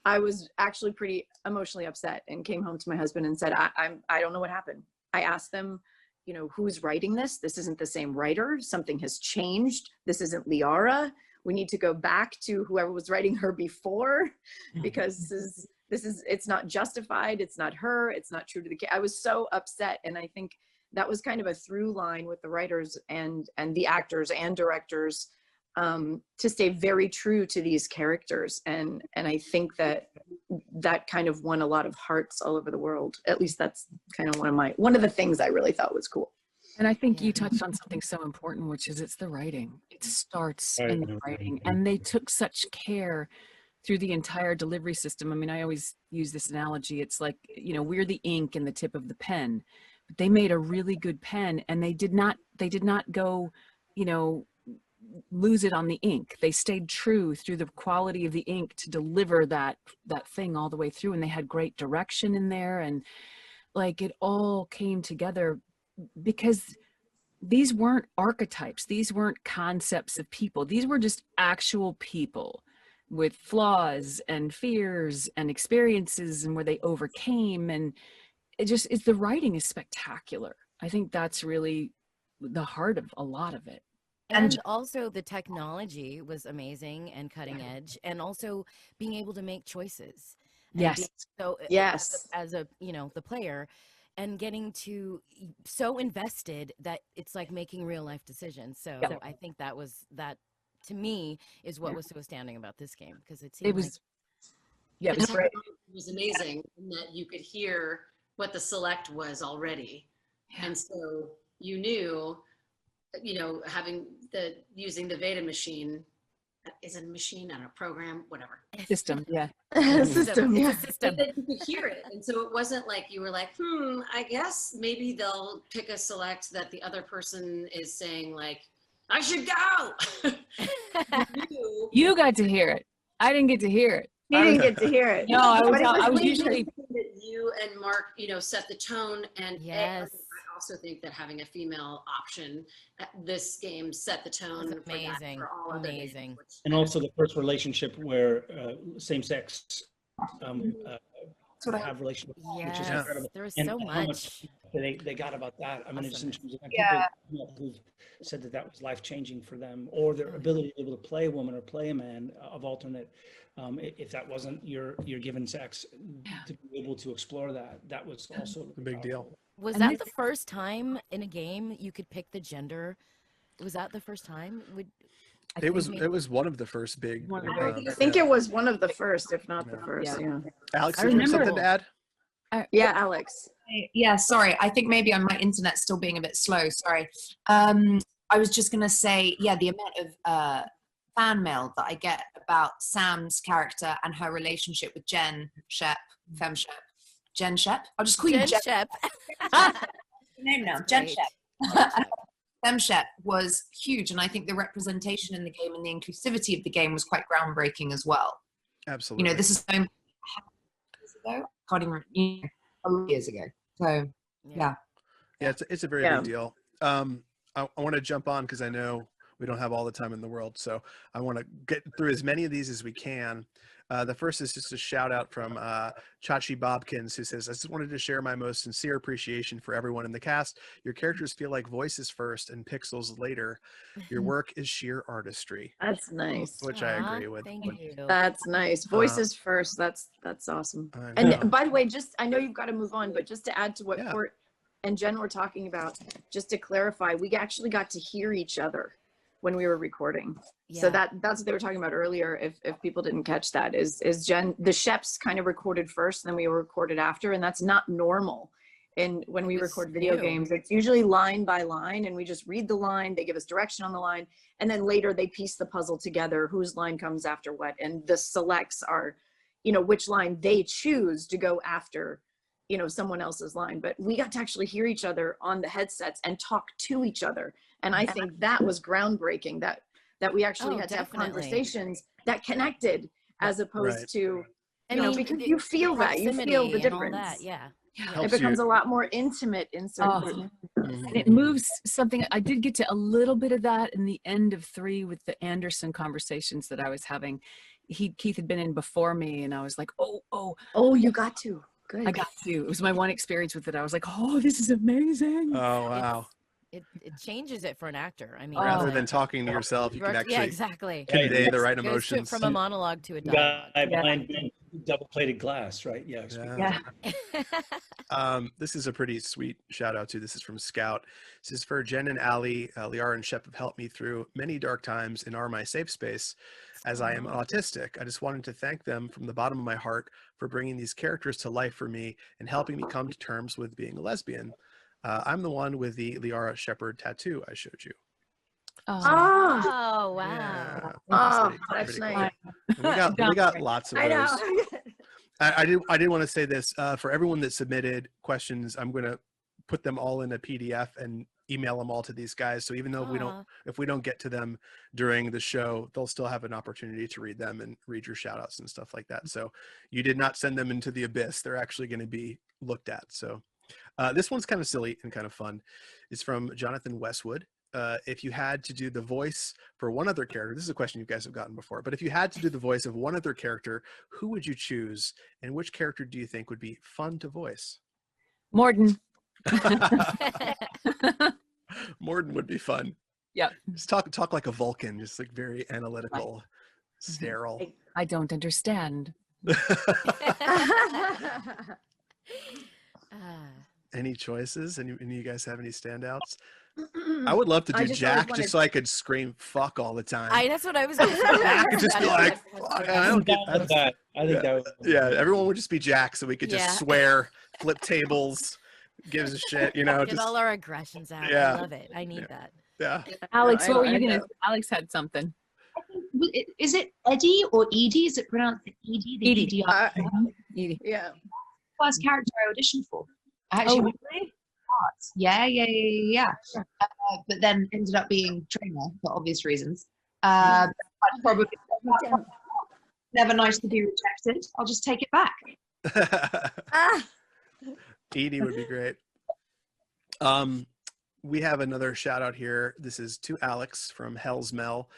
I was actually pretty emotionally upset and came home to my husband and said, I don't know what happened. I asked them, you know, who's writing this? This isn't the same writer. Something has changed. This isn't Liara. We need to go back to whoever was writing her before, because it's not justified. It's not her. It's not true to the. I was so upset, and I think that was kind of a through line with the writers and the actors and directors, to stay very true to these characters. And I think that kind of won a lot of hearts all over the world. At least that's kind of one of the things I really thought was cool. And I think you touched on something so important, which is it's the writing. It starts in the writing, and they took such care through the entire delivery system. I mean, I always use this analogy. It's like, you know, we're the ink in the tip of the pen, but they made a really good pen, and they did not go, you know, lose it on the ink. They stayed true through the quality of the ink to deliver that thing all the way through. And they had great direction in there, and like it all came together because these weren't archetypes. These weren't concepts of people. These were just actual people with flaws and fears and experiences, and where they overcame. And the writing is spectacular. I think that's really the heart of a lot of it. And also the technology was amazing and cutting edge, and also being able to make choices. Yes. So yes, as a you know, the player, and getting to so invested that it's like making real life decisions. So I think that to me is what was so astounding about this game, because it was great. It was amazing in that you could hear what the select was already, and so you knew, you know, using the Veda machine, is it a machine and a program, whatever system, system. But then you could hear it, and so it wasn't like you were like, I guess maybe they'll pick a select that the other person is saying like, I should go. You got to hear it. I didn't get to hear it. You didn't get to hear it. No, I was usually. That you and Mark, you know, set the tone, and yes. I also think that having a female option at this game set the tone. Amazing, for all amazing. And also the first relationship where same-sex have relationships, which is incredible. There was and so how much they got about that. I mean, it's in terms of people who've said that was life-changing for them, or their ability to be able to play a woman or play a man of alternate, if that wasn't your given sex, to be able to explore that was also a big deal. Was that the first time in a game you could pick the gender? Was that the first time? It was one of the first big. I think it was one of the first, if not the first. Yeah. Alex, did you have something to add? Yeah, Alex. Yeah, sorry. I think maybe on my internet still being a bit slow. Sorry. I was just gonna say, the amount of fan mail that I get about Sam's character and her relationship with Jen Shep, Fem Shep, Jen Shep. I'll just call you Jen Jen. Shep. Name now, That's Jen great. Shep. Fem Shep was huge, and I think the representation in the game and the inclusivity of the game was quite groundbreaking as well. Absolutely. You know, this is years ago. I can't even remember, a lot of years ago. So yeah. Yeah, it's a very Yeah. big deal. I want to jump on because I know we don't have all the time in the world, so I want to get through as many of these as we can. The first is just a shout out from Chachi Bobkins, who says, I just wanted to share my most sincere appreciation for everyone in the cast. Your characters feel like voices first and pixels later. Your work is sheer artistry. That's nice. Which I agree with. Thank you. That's nice. Voices first. That's awesome. I know. And by the way, just I know you've got to move on, but just to add to what Yeah. Court and Jen were talking about, just to clarify, we actually got to hear each other when we were recording. So that's what they were talking about earlier. If people didn't catch that, is Jen, the Sheps kind of recorded first, then we recorded after, and that's not normal. And when we record video games, it's usually line by line, and we just read the line, they give us direction on the line, and then later they piece the puzzle together, whose line comes after what, and the selects are, you know, which line they choose to go after, you know, someone else's line. But we got to actually hear each other on the headsets and talk to each other. And I think that was groundbreaking, that we actually had to have conversations that connected, as opposed to, you know, because you feel that, you feel the difference. It becomes a lot more intimate in certain and it moves something. I did get to a little bit of that in the end of 3 with the Anderson conversations that I was having. Keith had been in before me, and I was like, oh, you got to. Good. I got to. It was my one experience with it. I was like, oh, this is amazing. Oh, wow. It changes it for an actor. I mean, rather than talking to yourself, you can actually convey the right emotions. From a monologue to a dialogue. Behind double-plated glass, right? Yeah. This is a pretty sweet shout out too. This is from Scout. This is for Jen and Ali. Liara and Shep have helped me through many dark times and are my safe space, as I am autistic. I just wanted to thank them from the bottom of my heart for bringing these characters to life for me and helping me come to terms with being a lesbian. I'm the one with the Liara Shepherd tattoo I showed you. Oh, wow. Yeah, that's nice. Cool. We got lots of those. I did want to say this for everyone that submitted questions. I'm going to put them all in a PDF and email them all to these guys. So even though if we don't get to them during the show, they'll still have an opportunity to read them and read your shout outs and stuff like that. So you did not send them into the abyss. They're actually going to be looked at. So this one's kind of silly and kind of fun. It's from Jonathan Westwood. If you had to do the voice for one other character, this is a question you guys have gotten before, but if you had to do the voice of one other character, who would you choose, and which character do you think would be fun to voice? Morden. Morden would be fun. Yep. Just talk like a Vulcan, just like very analytical, sterile. I don't understand. Any choices? Any of you guys have any standouts? I would love to do Jack just so I could scream fuck all the time. That's what I was going to say. I could just be like, fuck, I don't get that. I think that would. Yeah, everyone would just be Jack so we could just swear, flip tables, gives a shit, you know. Get all our aggressions out. Yeah. I love it. I need that. Yeah. Alex, what were you going to Alex had something. Is it Eddie or Edie? Is it pronounced Edie? The Edie. Edie. Yeah. First character I auditioned for. I actually Yeah. But then ended up being trainer for obvious reasons. Probably never nice to be rejected. I'll just take it back. Edie would be great. We have another shout out here. This is to Alex from Hell's Mel.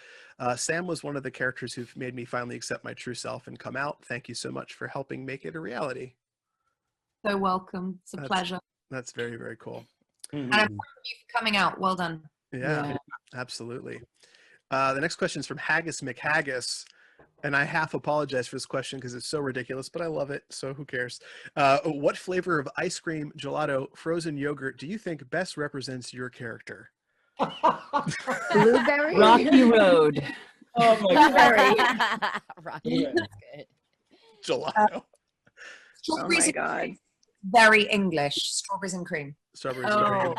Sam was one of the characters who made me finally accept my true self and come out. Thank you so much for helping make it a reality. So welcome. It's a pleasure. That's very, very cool. And I'm proud of you for coming out. Well done. Yeah. Absolutely. The next question is from Haggis McHaggis. And I half apologize for this question because it's so ridiculous, but I love it. So who cares? What flavor of ice cream, gelato, frozen yogurt do you think best represents your character? Blueberry? Rocky Road. Oh my God. Rocky. That's good. Gelato. Strawberries Oh my God. Very English. Strawberries and cream. Strawberries and cream.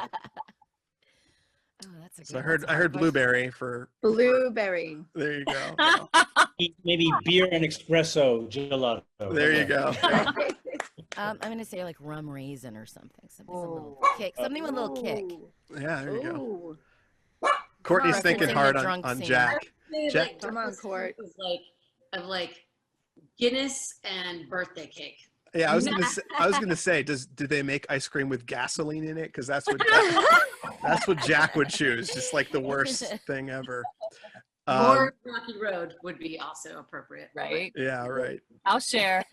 Oh, that's a So I good heard one. I heard blueberry for Blueberry. there you go. Maybe beer and espresso gelato. There you go. Yeah. I'm gonna say like rum raisin or something. Something with a little Oh. kick. Something with a little kick. Yeah, there you go. Ooh. Courtney's on, thinking referencing hard the on, drunk on scene. Jack. Say, Jack- like, Come on, Court. of like Guinness and birthday cake. Yeah, I was gonna say, do they make ice cream with gasoline in it? Because that's what Jack would choose. Just like the worst thing ever. Or Rocky Road would be also appropriate. Right. Yeah, right. I'll share.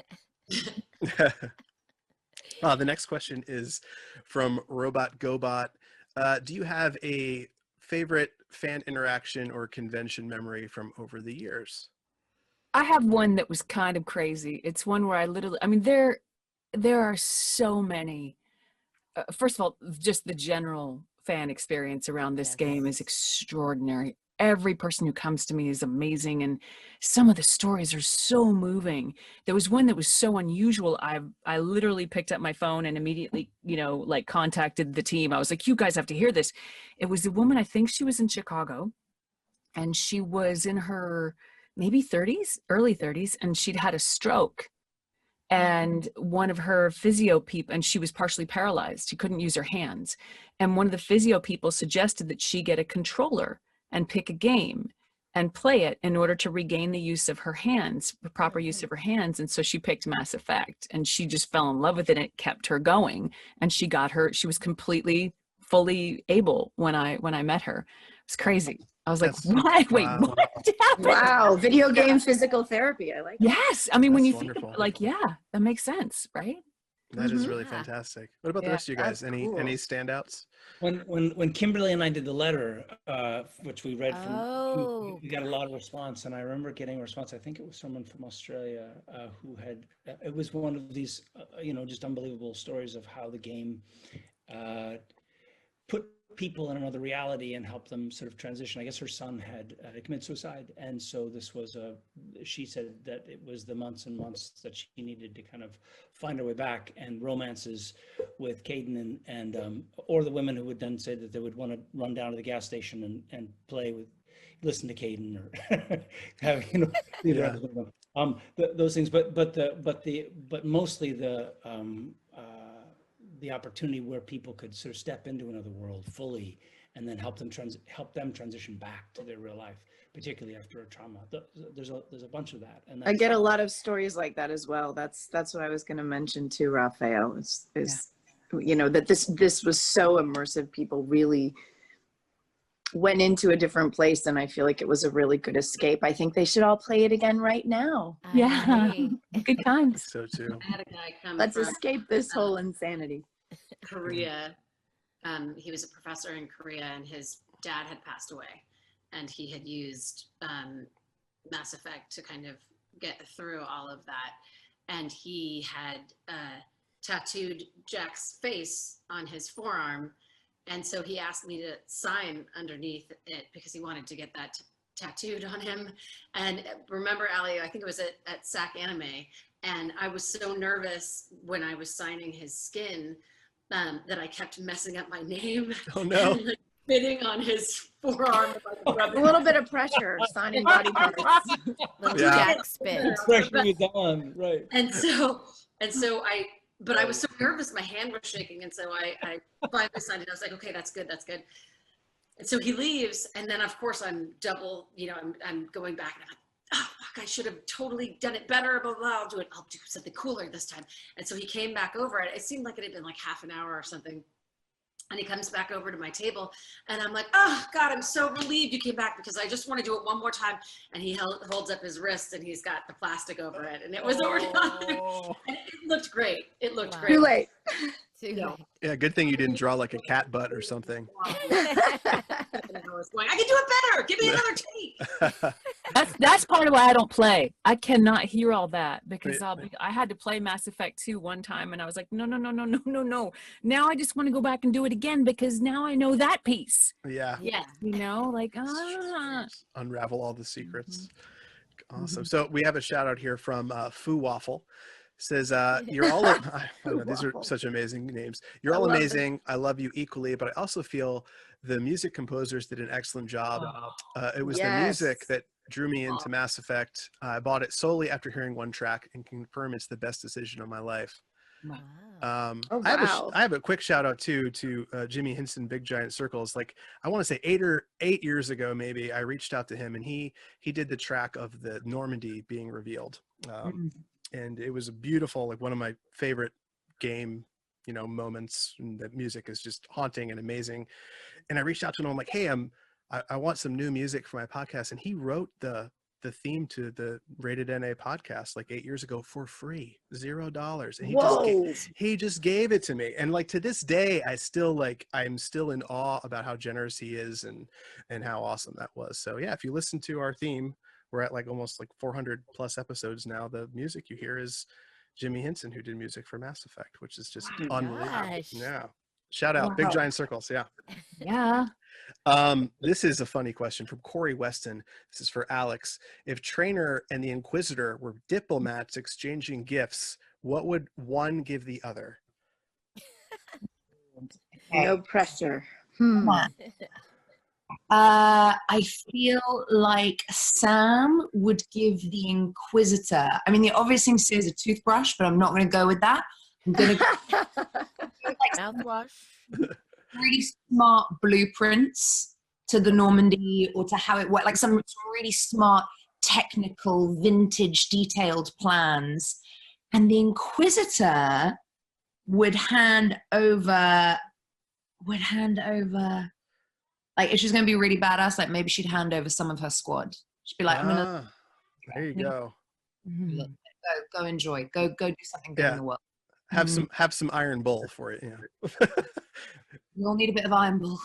The next question is from Robot Gobot. Do you have a favorite fan interaction or convention memory from over the years? I have one that was kind of crazy. It's one where I mean, there are so many. First of all, just the general fan experience around this game is extraordinary. Every person who comes to me is amazing, and some of the stories are so moving. There was one that was so unusual. I literally picked up my phone and immediately, like contacted the team. I was like, "You guys have to hear this." It was a woman. I think she was in Chicago, and she was in her maybe 30s, early 30s, and she'd had a stroke. And one of her physio people, and she was partially paralyzed. She couldn't use her hands. And one of the physio people suggested that she get a controller and pick a game and play it in order to regain the use of her hands, the proper use of her hands. And so she picked Mass Effect, and she just fell in love with it, and it kept her going. And she was completely, fully able when I met her. It was crazy. I was like, what? Wait, Wow. what happened? Wow, video game physical therapy. I like it. Yes. I mean, when That's you wonderful. think, like, yeah, that makes sense, right? That is Mhm. really Yeah. fantastic. What about the Yeah, rest of you guys? that's Any cool. standouts? When Kimberly and I did the letter, which we read from, Oh. we got a lot of response, and I remember getting a response. I think it was someone from Australia who had. It was one of these, just unbelievable stories of how the game put people in another reality and helped them sort of transition. I guess her son had committed suicide, and so this was she said that it was the months and months that she needed to kind of find her way back, and romances with Caden and or the women who would then say that they would want to run down to the gas station and listen to Caden or have Yeah. those things, but mostly the opportunity where people could sort of step into another world fully and then help them transition back to their real life, particularly after a trauma. There's a bunch of that. And I get a lot of stories like that as well. That's what I was going to mention too, Raphael, is that this was so immersive. People really went into a different place, and I feel like it was a really good escape. I think they should all play it again right now. I Yeah. agree. Good times. So too. I had a guy come Let's from escape this whole insanity. Korea. He was a professor in Korea, and his dad had passed away, and he had used Mass Effect to kind of get through all of that. And he had tattooed Jack's face on his forearm, and so he asked me to sign underneath it because he wanted to get that tattooed on him. And remember, Ali, I think it was at SAC Anime, and I was so nervous when I was signing his skin that I kept messing up my name. Oh no. And, like, spitting on his forearm. A little bit of pressure, signing body parts. Little Yeah. Jack spit. pressure is on, right? And so I was so nervous, my hand was shaking. And so I finally signed it. I was like, okay, that's good. And so he leaves. And then of course I'm double, I'm going back and I'm like, oh, fuck, I should have totally done it better, blah, blah, I'll do something cooler this time. And so he came back over. It seemed like it had been like half an hour or something. And he comes back over to my table, and I'm like, oh God, I'm so relieved you came back because I just want to do it one more time. And he holds up his wrist, and he's got the plastic over it, and it was already on there. And it looked great. It looked Wow. great. Too late. Too Yeah. late. Yeah, good thing you didn't draw like a cat butt or something. I was going, I can do it better. Give me another take. That's part of why I don't play. I cannot hear all that because Right. I had to play Mass Effect 2 one time, and I was like, no. Now I just want to go back and do it again because now I know that piece. Yeah. Yes. Unravel all the secrets. Mm-hmm. Awesome. So we have a shout out here from Foo Waffle. Says, you're all, I don't know, these are such amazing names. You're all amazing. I love you equally, but I also feel the music composers did an excellent job. It was the music that drew me into Mass Effect. I bought it solely after hearing one track and confirm it's the best decision of my life. Wow. I have a quick shout out too to Jimmy Henson, Big Giant Circles. Like I want to say 8 years ago, maybe I reached out to him and he did the track of the Normandy being revealed. And it was a beautiful, like one of my favorite game, moments. And the music is just haunting and amazing. And I reached out to him. I'm like, hey, I want some new music for my podcast. And he wrote the theme to the Rated NA podcast like 8 years ago for free, $0. And he just gave it to me. And like to this day, I'm still in awe about how generous he is and how awesome that was. So yeah, if you listen to our theme, we're at like almost like 400 plus episodes now. The music you hear is Jimmy Henson, who did music for Mass Effect, which is just unbelievable. Gosh. Yeah. Shout out. Big Giant Circles. Yeah. Yeah. This is a funny question from Corey Weston. This is for Alex. If Trainer and the Inquisitor were diplomats exchanging gifts, what would one give the other? No pressure. Come on. I feel like Sam would give the Inquisitor. I mean, the obvious thing to say is a toothbrush, but I'm not going to go with that. I'm going to go like Mouthwash. really smart blueprints to the Normandy or to how it worked, like some really smart, technical, vintage, detailed plans. And the Inquisitor would hand over, like if she's going to be really badass, like maybe she'd hand over some of her squad. She'd be like, I'm going to. There you go. Go enjoy. Go do something good in the world. Have some Iron Bull for it. Yeah. You'll need a bit of Iron Bull.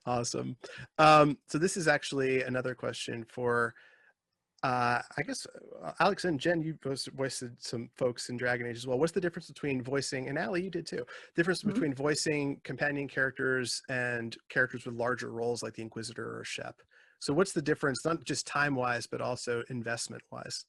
Awesome. So this is actually another question for, I guess, Alex and Jen, you both voiced some folks in Dragon Age as well. What's the difference between voicing, and Allie, you did too, difference between voicing companion characters and characters with larger roles like the Inquisitor or Shep? So what's the difference, not just time-wise, but also investment-wise?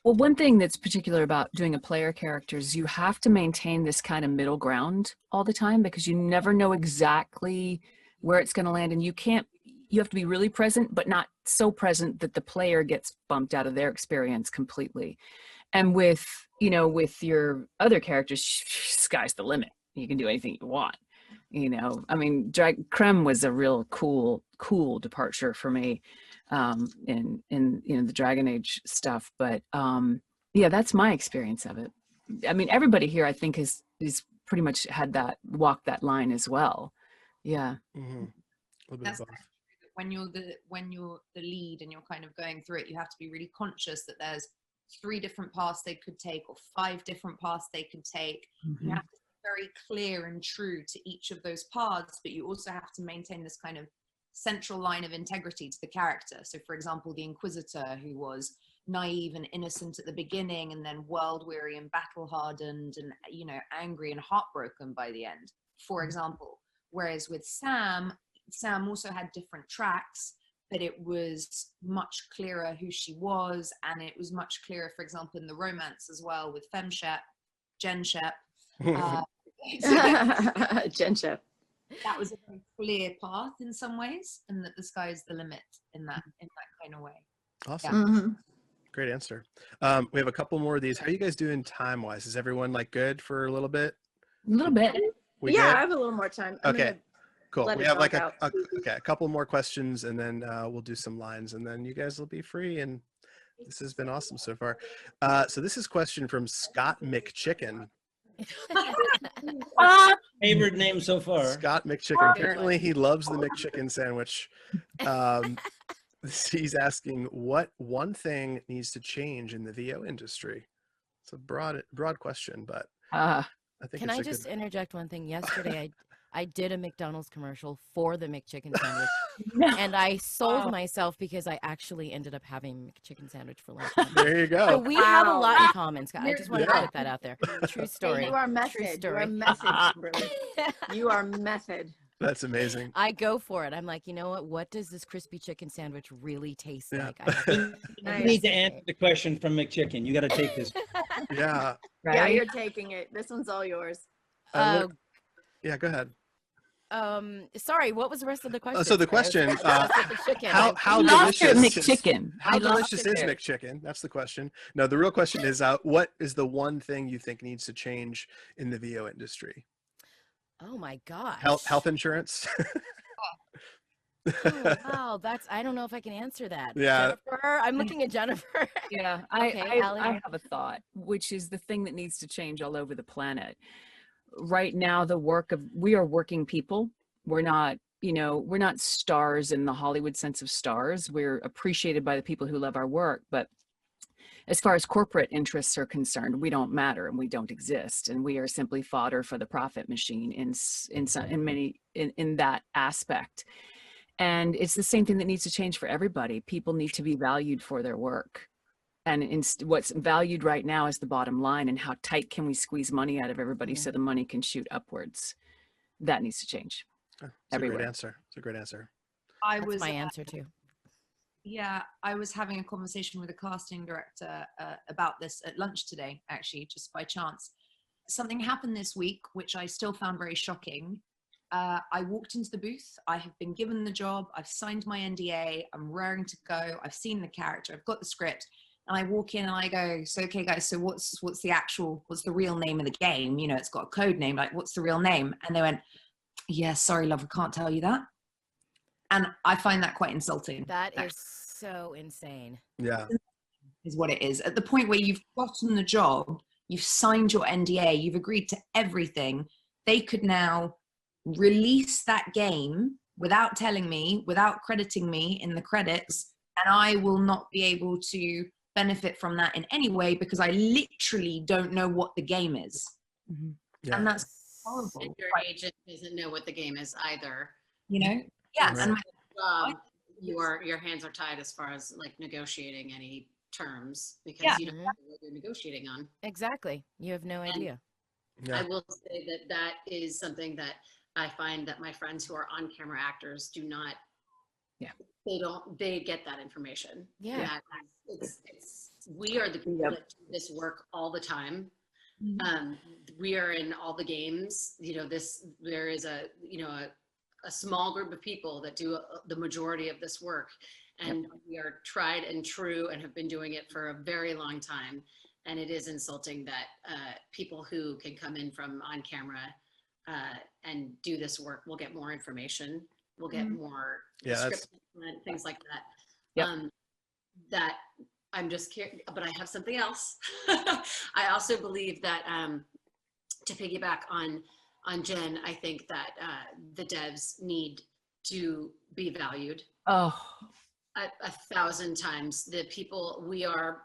Well, one thing that's particular about doing a player character is you have to maintain this kind of middle ground all the time because you never know exactly where it's going to land, and you have to be really present, but not so present that the player gets bumped out of their experience completely. And with your other characters, sky's the limit. You can do anything you want. I mean, Krem was a real cool departure for me in the Dragon Age stuff. But yeah, that's my experience of it. I mean, everybody here, I think, is pretty much walked that line as well. Yeah. Mm-hmm. A little bit of both. When you're the lead and you're kind of going through it, you have to be really conscious that there's 3 different paths they could take or 5 different paths they could take. You have to be very clear and true to each of those paths, but you also have to maintain this kind of central line of integrity to the character. So for example, the Inquisitor, who was naive and innocent at the beginning and then world weary and battle hardened and angry and heartbroken by the end, for example. Whereas with Sam also had different tracks, but it was much clearer who she was, and it was much clearer, for example, in the romance as well with Femshep, Genshep. Genshep. That was a very clear path in some ways, and that the sky is the limit in that kind of way. Awesome. Great answer. We have a couple more of these. How are you guys doing time-wise? Is everyone like good for a little bit? A little bit. I have a little more time. Okay. Cool. We have like a couple more questions, and then we'll do some lines, and then you guys will be free. And this has been awesome so far. So this is a question from Scott McChicken. Favorite name so far. Scott McChicken. Apparently, he loves the McChicken sandwich. He's asking, what one thing needs to change in the VO industry? It's a broad question, but I think. Can I just interject one thing? Yesterday, I did a McDonald's commercial for the McChicken sandwich, and I sold myself because I actually ended up having a McChicken sandwich for lunch. There you go. So we have a lot in common, Scott. I just wanted to put that out there. True story. You are method. True story. You are method, Kimberly. You are method. That's amazing. I go for it. I'm like, you know what does this crispy chicken sandwich really taste Yeah. like? You need to answer the question from McChicken. You got to take this. Yeah. Yeah, Right? you're taking it. This one's all yours. Yeah, go ahead. Sorry, what was the rest of the question? So the Sorry, I was question, obsessed with the chicken. how We lost you at delicious McChicken. How We lost delicious you is there. McChicken? That's the question. No, the real question is, what is the one thing you think needs to change in the VO industry? Oh my gosh. Health insurance? Oh, wow, I don't know if I can answer that. Yeah. Jennifer, I'm looking at Jennifer. Yeah, Okay, Allie. I have a thought, which is the thing that needs to change all over the planet. Right now, we are working people. We're not, we're not stars in the Hollywood sense of stars. We're appreciated by the people who love our work, but as far as corporate interests are concerned, we don't matter and we don't exist, and we are simply fodder for the profit machine in that aspect. And it's the same thing that needs to change for everybody. People need to be valued for their work. And what's valued right now is the bottom line, and how tight can we squeeze money out of everybody so the money can shoot upwards. That needs to change. It's everywhere. a great answer. It's a great answer. That's my answer too. Yeah, I was having a conversation with a casting director about this at lunch today, actually, just by chance. Something happened this week, which I still found very shocking. I walked into the booth. I have been given the job. I've signed my NDA. I'm raring to go. I've seen the character. I've got the script. And I walk in and I go, so, okay, guys, so what's the real name of the game? It's got a code name. Like, what's the real name? And they went, yeah, sorry, love, we can't tell you that. And I find that quite insulting. That is so insane. Yeah. Is what it is. At the point where you've gotten the job, you've signed your NDA, you've agreed to everything, they could now release that game without telling me, without crediting me in the credits, and I will not be able to benefit from that in any way because I literally don't know what the game is. Mm-hmm. Yeah. And that's horrible. And your agent doesn't know what the game is either. Yeah. Right. And Your hands are tied as far as like negotiating any terms because you don't know what you're negotiating on. Exactly. You have no idea. Yeah. I will say that is something that I find that my friends who are on-camera actors do not. Yeah. They get that information. Yeah. We are the people that do this work all the time. Mm-hmm. We are in all the games. There is a small group of people that do the majority of this work, and we are tried and true and have been doing it for a very long time. And it is insulting that people who can come in from on camera and do this work will get more information. We'll get more script, things like that. Yep. That I'm just curious, but I have something else. I also believe that to piggyback on Jen, I think that the devs need to be valued. Oh, 1,000 times. The people, we are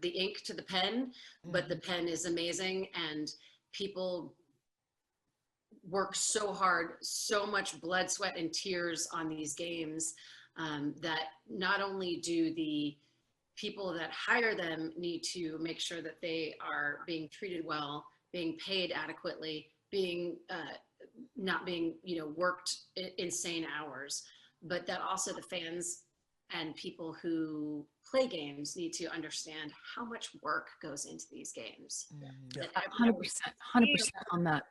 the ink to the pen, but the pen is amazing, and people work so hard, so much blood, sweat, and tears on these games that not only do the people that hire them need to make sure that they are being treated well, being paid adequately, being not being worked insane hours, but that also the fans and people who play games need to understand how much work goes into these games. Yeah. 100% on that.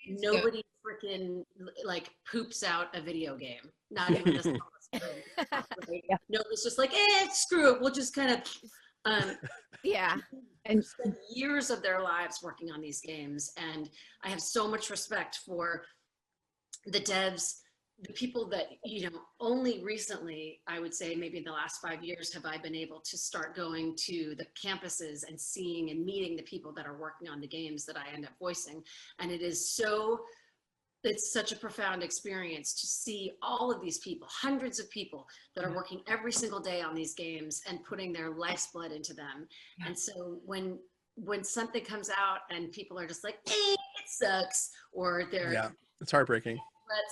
Nobody freaking like poops out a video game. Not even the smallest thing. Right? Nobody's just like, screw it. We'll just kind of and spend years of their lives working on these games. And I have so much respect for the devs, the people that, only recently, I would say maybe in the last 5 years, have I been able to start going to the campuses and seeing and meeting the people that are working on the games that I end up voicing. And it's such a profound experience to see all of these people, hundreds of people that are working every single day on these games and putting their life's blood into them. Yeah. And so when something comes out and people are just like, it sucks, or it's heartbreaking.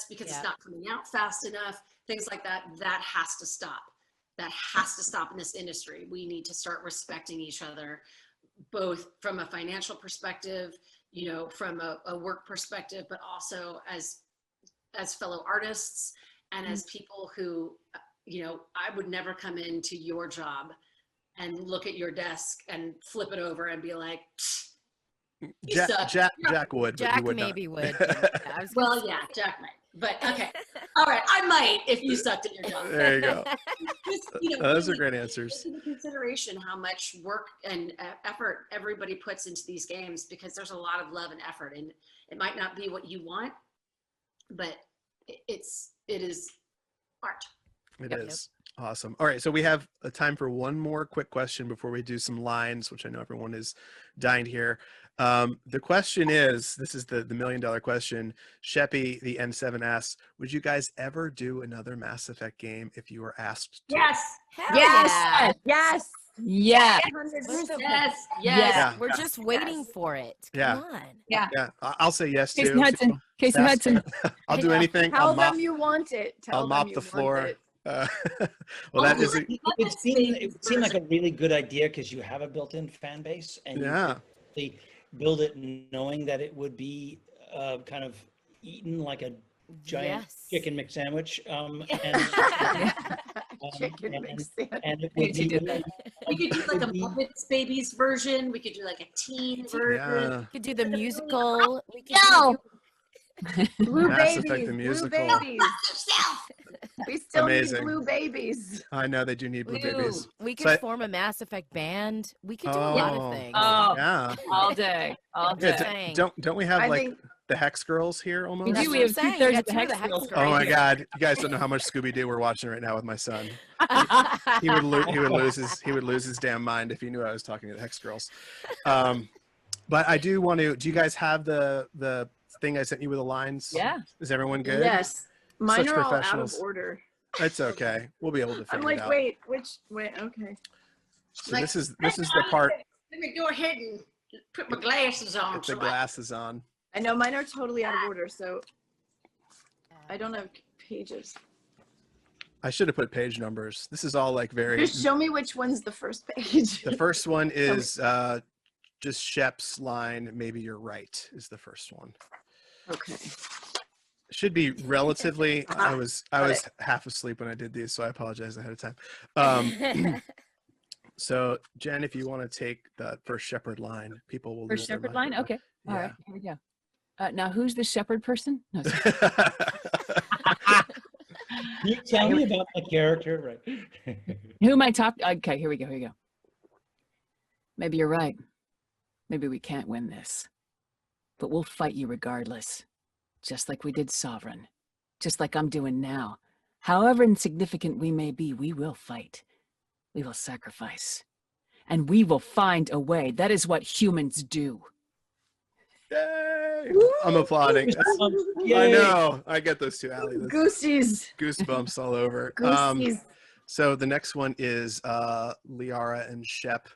Because it's not coming out fast enough, things like that, that has to stop. That has to stop in this industry. We need to start respecting each other, both from a financial perspective, from a work perspective, but also as as fellow artists and as people who, you know, I would never come into your job and look at your desk and flip it over and be like, you suck. Jack would, but you Jack would maybe not. would. Yeah, I was gonna Well, yeah, Jack might. But okay. All right. I might if you sucked at your job. There you go. Just, you know, Those are really great answers. take into consideration how much work and effort everybody puts into these games, because there's a lot of love and effort, and it might not be what you want, but it is art. It is. Awesome. All right. So we have a time for one more quick question before we do some lines, which I know everyone is dying to hear. The question is, this is the $1 million question. Sheppy, the N7 asks, would you guys ever do another Mass Effect game if you were asked to? Yes. Hell Yes. yeah. Yes. Yeah. 100%. Yes. Yeah. We're just waiting for it. Yeah. Come on. Yeah. I'll say yes Casey too. Hudson. Casey Hudson. I'll do anything. Tell I'll mop, them you want it. Tell I'll them mop you the want floor. it. Well, that is. It would seem like a really good idea because you have a built-in fan base, and Yeah. you could really build it knowing that it would be kind of eaten like a giant Yes. chicken McSandwich. Chicken and- mix sandwich. and it would You be did that. We could do like a would be- Muppets Babies version. We could do like a teen version. Yeah. We could do the musical. We could No. Blue Mass Effect, babies. the Blue musical. babies. We still Amazing. need blue babies. I know they do need blue babies. We could So I- form a Mass Effect band. We could do a lot Oh. of things. Oh, Yeah. all day. All Yeah, day. Dang. don't we have I like think the Hex Girls here We almost? That's do. what We I'm have saying. 2/3 You of the got two Hex of the Hex Girls. Girls. Oh my Right. God! You guys don't know how much Scooby Doo we're watching right now with my son. He would lose his damn mind if he knew I was talking to the Hex Girls. But I do want to. Do you guys have the thing I sent you with the lines? Yeah. Is everyone good? Yes. Mine Such are all out of professionals. order. It's okay. We'll be able to I'm figure like, it out. wait, okay. So this is the part. Let me go ahead and put my glasses on. Get the so I- glasses on. I know mine are totally out of order, so I don't have pages. I should have put page numbers. This is all like very. Just show me which one's the first page. The first one is just Shep's line. Maybe you're right. Is the first one. Okay. Should be relatively. I was half asleep when I did these, so I apologize ahead of time. So Jen, if you want to take the first shepherd line, people will. First lose their shepherd mind. line? Okay. All Yeah. right. Here we go. Now, who's the shepherd person? No, sorry. Can you tell me about my character? Right. Who am I talking? Okay, here we go. Maybe you're right. Maybe we can't win this. But we'll fight you regardless. Just like we did Sovereign. Just like I'm doing now. However insignificant we may be, we will fight. We will sacrifice. And we will find a way. That is what humans do. Yay! I'm applauding. I Yay. know. I get those two, Allie. That's Goosies. goosebumps all over. Goosies. So the next one is Liara and Shep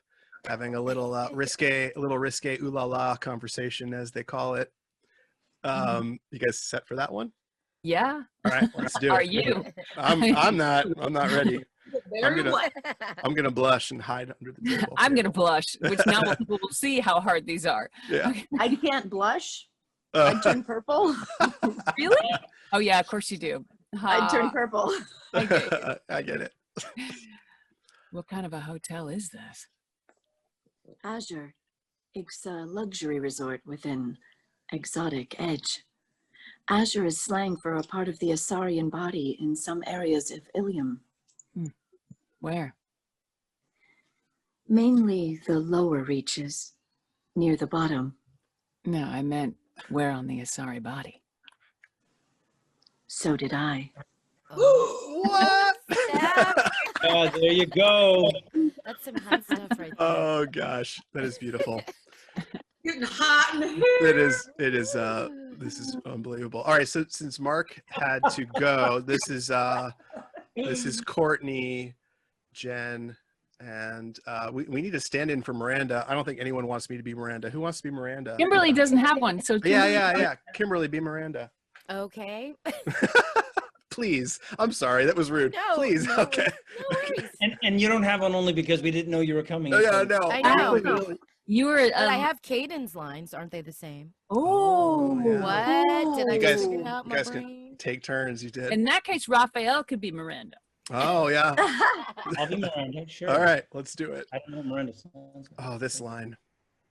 having a little risque ooh la la conversation, as they call it. You guys set for that one? Yeah. All right, let's do it. Are you? I'm not ready. Very well. I'm gonna blush and hide under the table. I'm going to blush, which now people will see how hard these are. Yeah. I can't blush. I turn purple. Really? Oh, yeah, of course you do. I turn purple. Okay. I get it. What kind of a hotel is this? Azure. It's a luxury resort with an exotic edge. Azure is slang for a part of the Asarian body in some areas of Ilium. Where? Mainly the lower reaches, near the bottom. No, I meant where on the Asari body. So did I. What? Oh, there you go. That's some hot stuff right there. Oh gosh, that is beautiful. Getting hot in here. It is this is unbelievable. All right, so since Mark had to go, this is Courtney, Jen, and we need a stand-in for Miranda. I don't think anyone wants me to be Miranda. Who wants to be Miranda? Kimberly doesn't have one, so Yeah. Kimberly, be Miranda. Okay. Please. I'm sorry, that was rude. No, Please. no, Okay. No worries. And you don't have one only because we didn't know you were coming. Oh, yeah, so- no. I know. Absolutely. You were. But I have Caden's lines. Aren't they the same? Oh. Yeah. What? Did I You just guys- figure it out in you my guys can- brain? Take turns. You did. In that case, Raphael could be Miranda. Oh yeah. I'll be Miranda, sure. All right, let's do it. I don't know what Miranda sounds like. Oh, this line.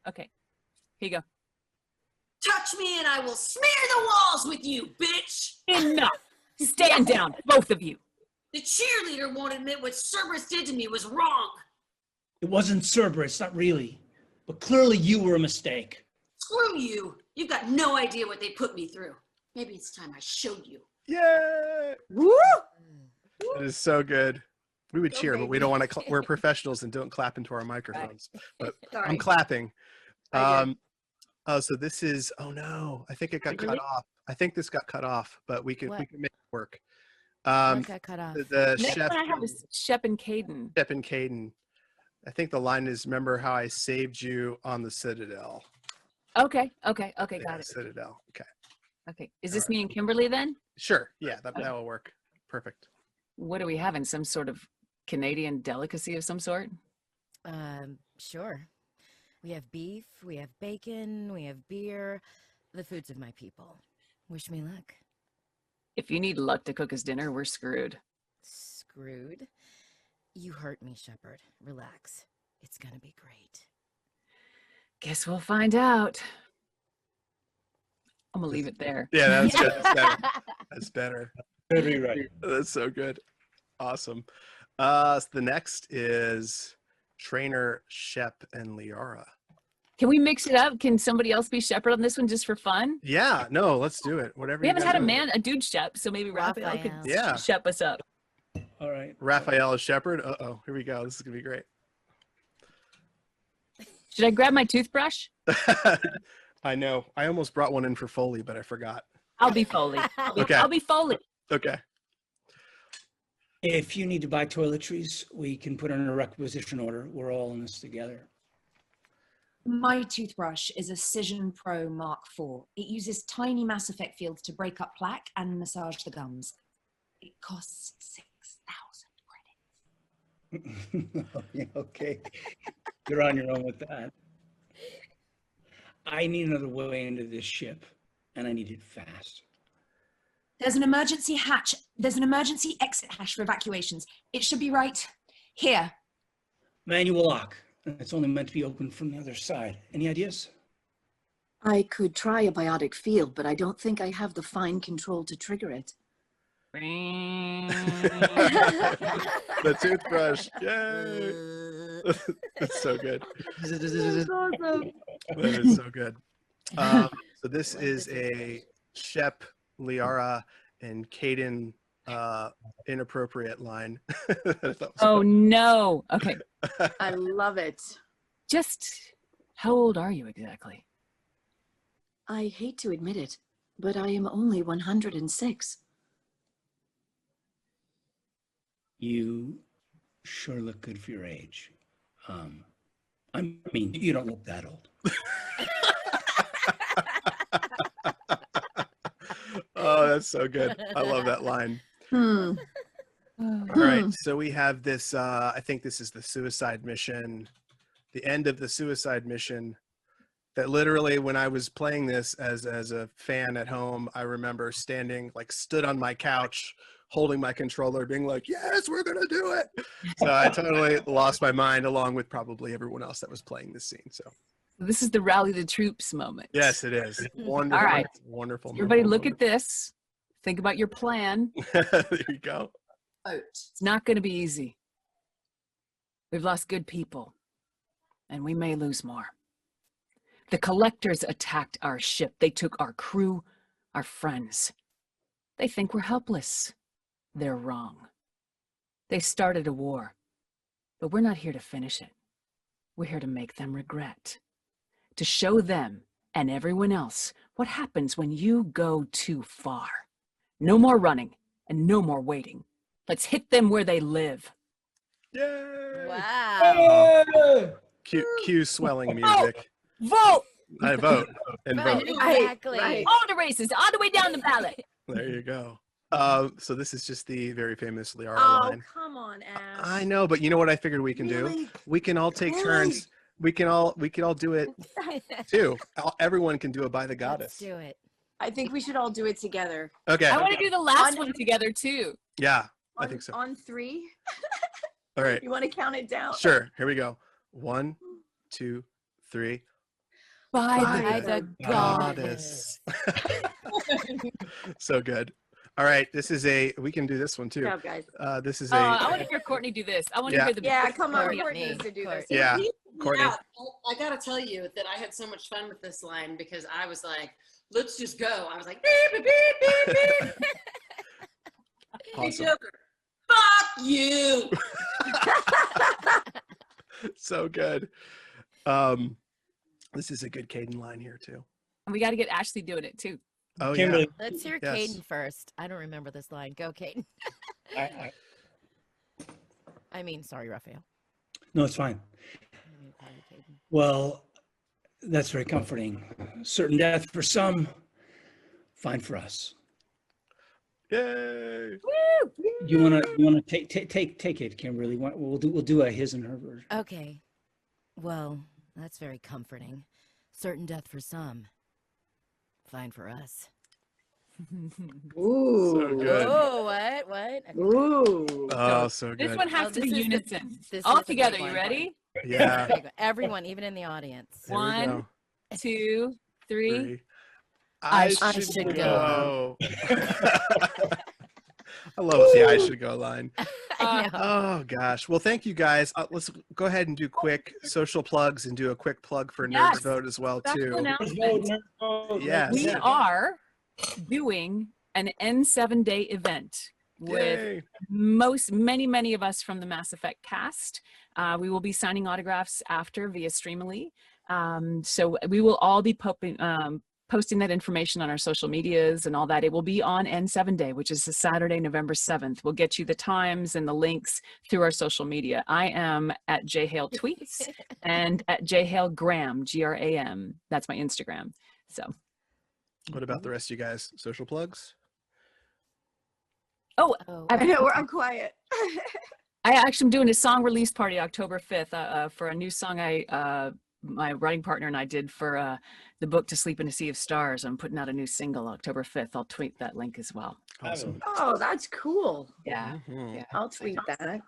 Okay, here you go. Touch me and I will smear the walls with you, bitch. Enough. Stand down, both of you. The cheerleader won't admit what Cerberus did to me was wrong. It wasn't Cerberus, not really. But clearly you were a mistake. Screw you. You've got no idea what they put me through. Maybe it's time I showed you. Yay! Woo! It is so good. We would Go, cheer, but we baby. don't want to. We're professionals and don't clap into our microphones. But Sorry. I'm clapping. I did. Oh, so this is. Oh no, I think it got cut off. I think this got cut off, but we can What? make it work. What got cut off? The Next chef, one I have is Shep and Caden. Shep and Caden. I think the line is, "Remember how I saved you on the Citadel." Okay, Yeah, got it. Citadel. Okay. Okay, is this me and Kimberly then? Sure. Yeah, that will work. Perfect. What are we having? Some sort of Canadian delicacy of some sort? Sure. We have beef, we have bacon, we have beer, the foods of my people. Wish me luck. If you need luck to cook us dinner, we're screwed. Screwed? You hurt me, Shepard. Relax. It's gonna be great. Guess we'll find out. I'm gonna leave it there. Yeah, that's good. That's better. That's better. Very right. That's so good. Awesome. So the next is trainer Shep and Liara. Can we mix it up? Can somebody else be Shepard on this one just for fun? Yeah, no, let's do it. Whatever. We you haven't guys had want. a dude Shep, so maybe Raphael could Raphael. Yeah. Shep us up. All right. Raphael is Shepard. Uh-oh, here we go. This is gonna be great. Should I grab my toothbrush? I know. I almost brought one in for Foley, but I forgot. I'll be Foley. Okay. I'll be Foley. Okay. If you need to buy toiletries, we can put in a requisition order. We're all in this together. My toothbrush is a Cision Pro Mark IV. It uses tiny Mass Effect fields to break up plaque and massage the gums. It costs 6,000 credits. Okay. You're on your own with that. I need another way into this ship, and I need it fast. There's an emergency hatch. There's an emergency exit hatch for evacuations. It should be right here. Manual lock. It's only meant to be open from the other side. Any ideas? I could try a biotic field, but I don't think I have the fine control to trigger it. The toothbrush. Yay. That's so good. That is so good. So this is a Shep, Liara, and Caden inappropriate line. I thought was Oh no. Okay. I love it. Just how old are you exactly? I hate to admit it, but I am only 106. You sure look good for your age. I mean, you don't look that old. Oh, that's so good. I love that line. Hmm. All right, so we have this, I think this is the suicide mission, the end of the suicide mission, that literally when I was playing this as a fan at home, I remember standing, like stood on my couch, holding my controller, being like, yes, we're gonna do it. So I totally lost my mind along with probably everyone else that was playing this scene, so. This is the rally the troops moment. Yes, it is. Wonderful, All right. wonderful. Everybody look at this. Think about your plan. There you go. Vote. It's not going to be easy. We've lost good people, and we may lose more. The collectors attacked our ship. They took our crew, our friends. They think we're helpless. They're wrong. They started a war, but we're not here to finish it. We're here to make them regret, to show them and everyone else what happens when you go too far. No more running and no more waiting. Let's hit them where they live. Yay! Wow. Cue swelling music. Vote! I vote and vote. Exactly. Right. All the races, all the way down the ballot. There you go. So this is just the very famous Liara Oh, line. come on, Ash. I know, but you know what I figured we can do? Really? We can all take turns. We can all do it too. Everyone can do it by the Let's goddess. do it. I think we should all do it together. Okay. I want to do the last On- one together too. Yeah, I On- think so. On 3. All right. You want to count it down? Sure. Here we go. 1, 2, 3. By By the the Goddess. So good. All right. We can do this one too. Good job, guys. This is I want to hear Courtney do this. I want to Yeah. hear the Yeah, come on. Courtney. Courtney needs to do this. Yeah. Courtney. Yeah, I gotta tell you that I had so much fun with this line because I was like, let's just go. I was like, beep, beep, beep, beep, beep. Hey, Awesome. Joker, fuck you. So good. This is a good Caden line here too. And we got to get Ashley doing it too. Oh Kimberly, Let's hear Yes. Caden first. I don't remember this line. Go, Caden. I mean, sorry, Raphael. no, it's fine. I mean, sorry, Caden. Well, that's very comforting. Certain death for some, fine for us. yeah. Yay. You wanna take it, Kimberly. We'll do a his and her version. Okay. Well, that's very comforting. Certain death for some, fine for us. Ooh. So good. Oh, what? What? Okay. Ooh. Oh, so This good. one has Oh, to be this is the- unison. this All is the together. big You one. ready? Yeah. Big one. Everyone, even in the audience. Here we One, go. 2, 3. 3. I should go. I love the I should go line. I know. Oh gosh. Well, thank you guys. Let's go ahead and do quick social plugs and do a quick plug for Yes. Nerds Vote as well Special too. announcement. Yes. We are doing an N7 day event with Yay. many of us from the Mass Effect cast. We will be signing autographs after via Streamily. So we will all be posting that information on our social medias and all that. It will be on N7 Day, which is a Saturday, November 7th. We'll get you the times and the links through our social media. I am at JHale Tweets and at JHale Graham, Gram. That's my Instagram. So. What about the rest of you guys? Social plugs? Oh, Oh, I know, I'm quiet. I actually am doing a song release party October 5th for a new song my writing partner and I did for the book To Sleep in a Sea of Stars. I'm putting out a new single October 5th. I'll tweet that link as well. Awesome. Oh, that's cool. Yeah. Mhm. Yeah. I'll tweet that.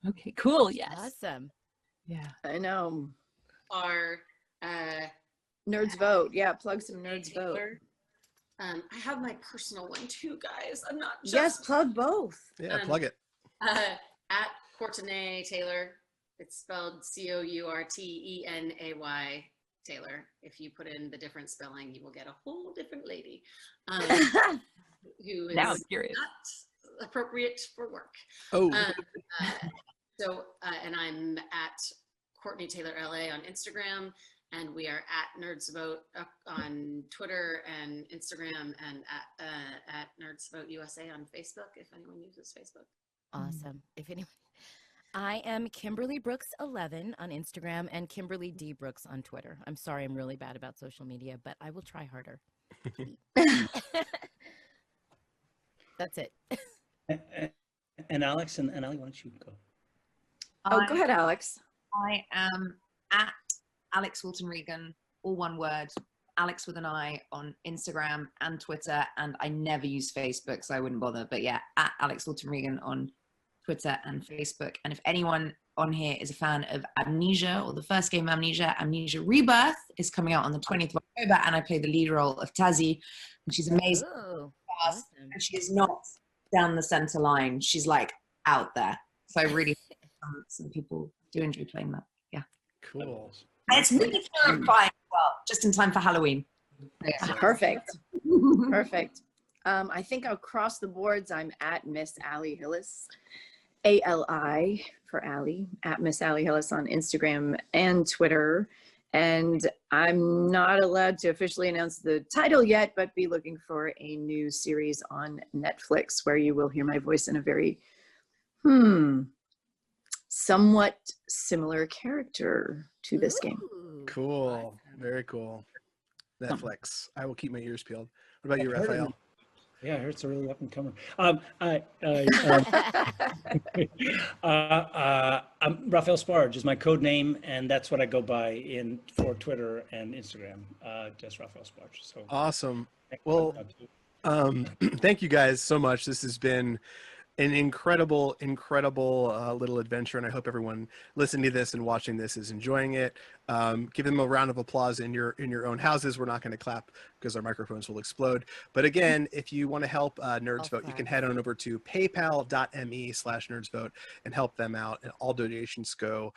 Okay, cool. Yes. awesome. Yeah. I know. Our Nerds Vote. Yeah, plug some Nerds Vote. Taylor. I have my personal one too, guys. I'm not just Yes, plug both. Yeah, Um, plug it. At Courtenay Taylor. It's spelled Courtenay Taylor. If you put in the different spelling, you will get a whole different lady who is Now I'm curious. not appropriate for work. Oh, And I'm at Courtney Taylor LA on Instagram, and we are at Nerds Vote on Twitter and Instagram, and at Nerds Vote USA on Facebook, if anyone uses Facebook. Awesome. If anyone, I am Kimberly Brooks 11 on Instagram and Kimberly D Brooks on Twitter. I'm sorry, I'm really bad about social media, but I will try harder. That's it. And Alex and Ali, why don't you go? Oh, go ahead, Alex. I am at Alex Walton Regan, all one word, Alex with an I on Instagram and Twitter, and I never use Facebook, so I wouldn't bother. But yeah, at Alex Walton Regan on Twitter and Facebook. And if anyone on here is a fan of Amnesia or the first game Amnesia Rebirth is coming out on the 20th of October, and I play the lead role of Tazzy, and she's amazing. Ooh, Fast, awesome. and she is not down the center line. She's like out there. So I really some people do enjoy playing that. Yeah. cool. And it's really terrifying as well, just in time for Halloween. Yeah. Perfect. Perfect. I think I'll cross the boards. I'm at Miss Allie Hillis, ALI for Allie, at Miss Allie Hillis on Instagram and Twitter. And I'm not allowed to officially announce the title yet, but be looking for a new series on Netflix where you will hear my voice in a very, somewhat similar character to this game. Ooh, Cool. awesome. Very cool. Netflix. I will keep my ears peeled. What about you, I've heard of Raphael? it. Yeah, I heard it's a really up and comer. Raphael Sparge is my code name, and that's what I go by for Twitter and Instagram. Just Raphael Sparge. So Awesome. Well, thank you guys so much. This has been an incredible little adventure, and I hope everyone listening to this and watching this is enjoying it. Give them a round of applause in your own houses. We're not going to clap because our microphones will explode. But again, if you want to help Nerds Vote, you can head on over to paypal.me/nerdsvote and help them out, and all donations go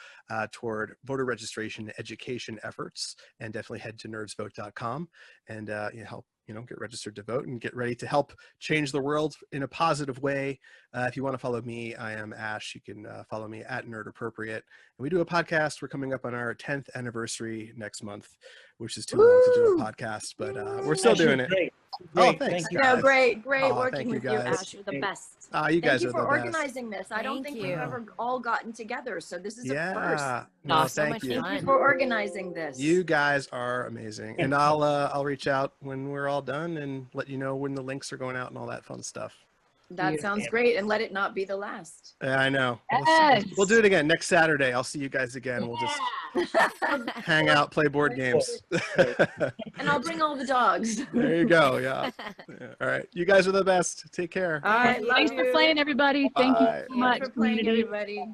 toward voter registration and education efforts. And definitely head to nerdsvote.com and help get registered to vote and get ready to help change the world in a positive way. If you want to follow me, I am Ash. You can follow me at Nerd Appropriate. And we do a podcast. We're coming up on our 10th anniversary next month, which is too long to do a podcast, but we're still doing it. Great. Oh, thanks, Thank you. guys. No, great Oh, working thank you, with you, guys. Ash. You're the best. You guys Thank you are for the best. organizing this. I don't Thank think we've you. ever all gotten together, so this is a Yeah. first. No, Oh, so thank much you. fun. Thank you for organizing this. You guys are amazing, and I'll reach out when we're all done and let you know when the links are going out and all that fun stuff. That sounds great, and let it not be the last. Yeah, I know. Yes. We'll do it again next Saturday. I'll see you guys again. We'll just hang out, play board games. And I'll bring all the dogs. There you go. Yeah. All right. You guys are the best. Take care. All right, love Thanks you. for playing, everybody. Thank you Bye. so much, Thanks for playing, community. everybody.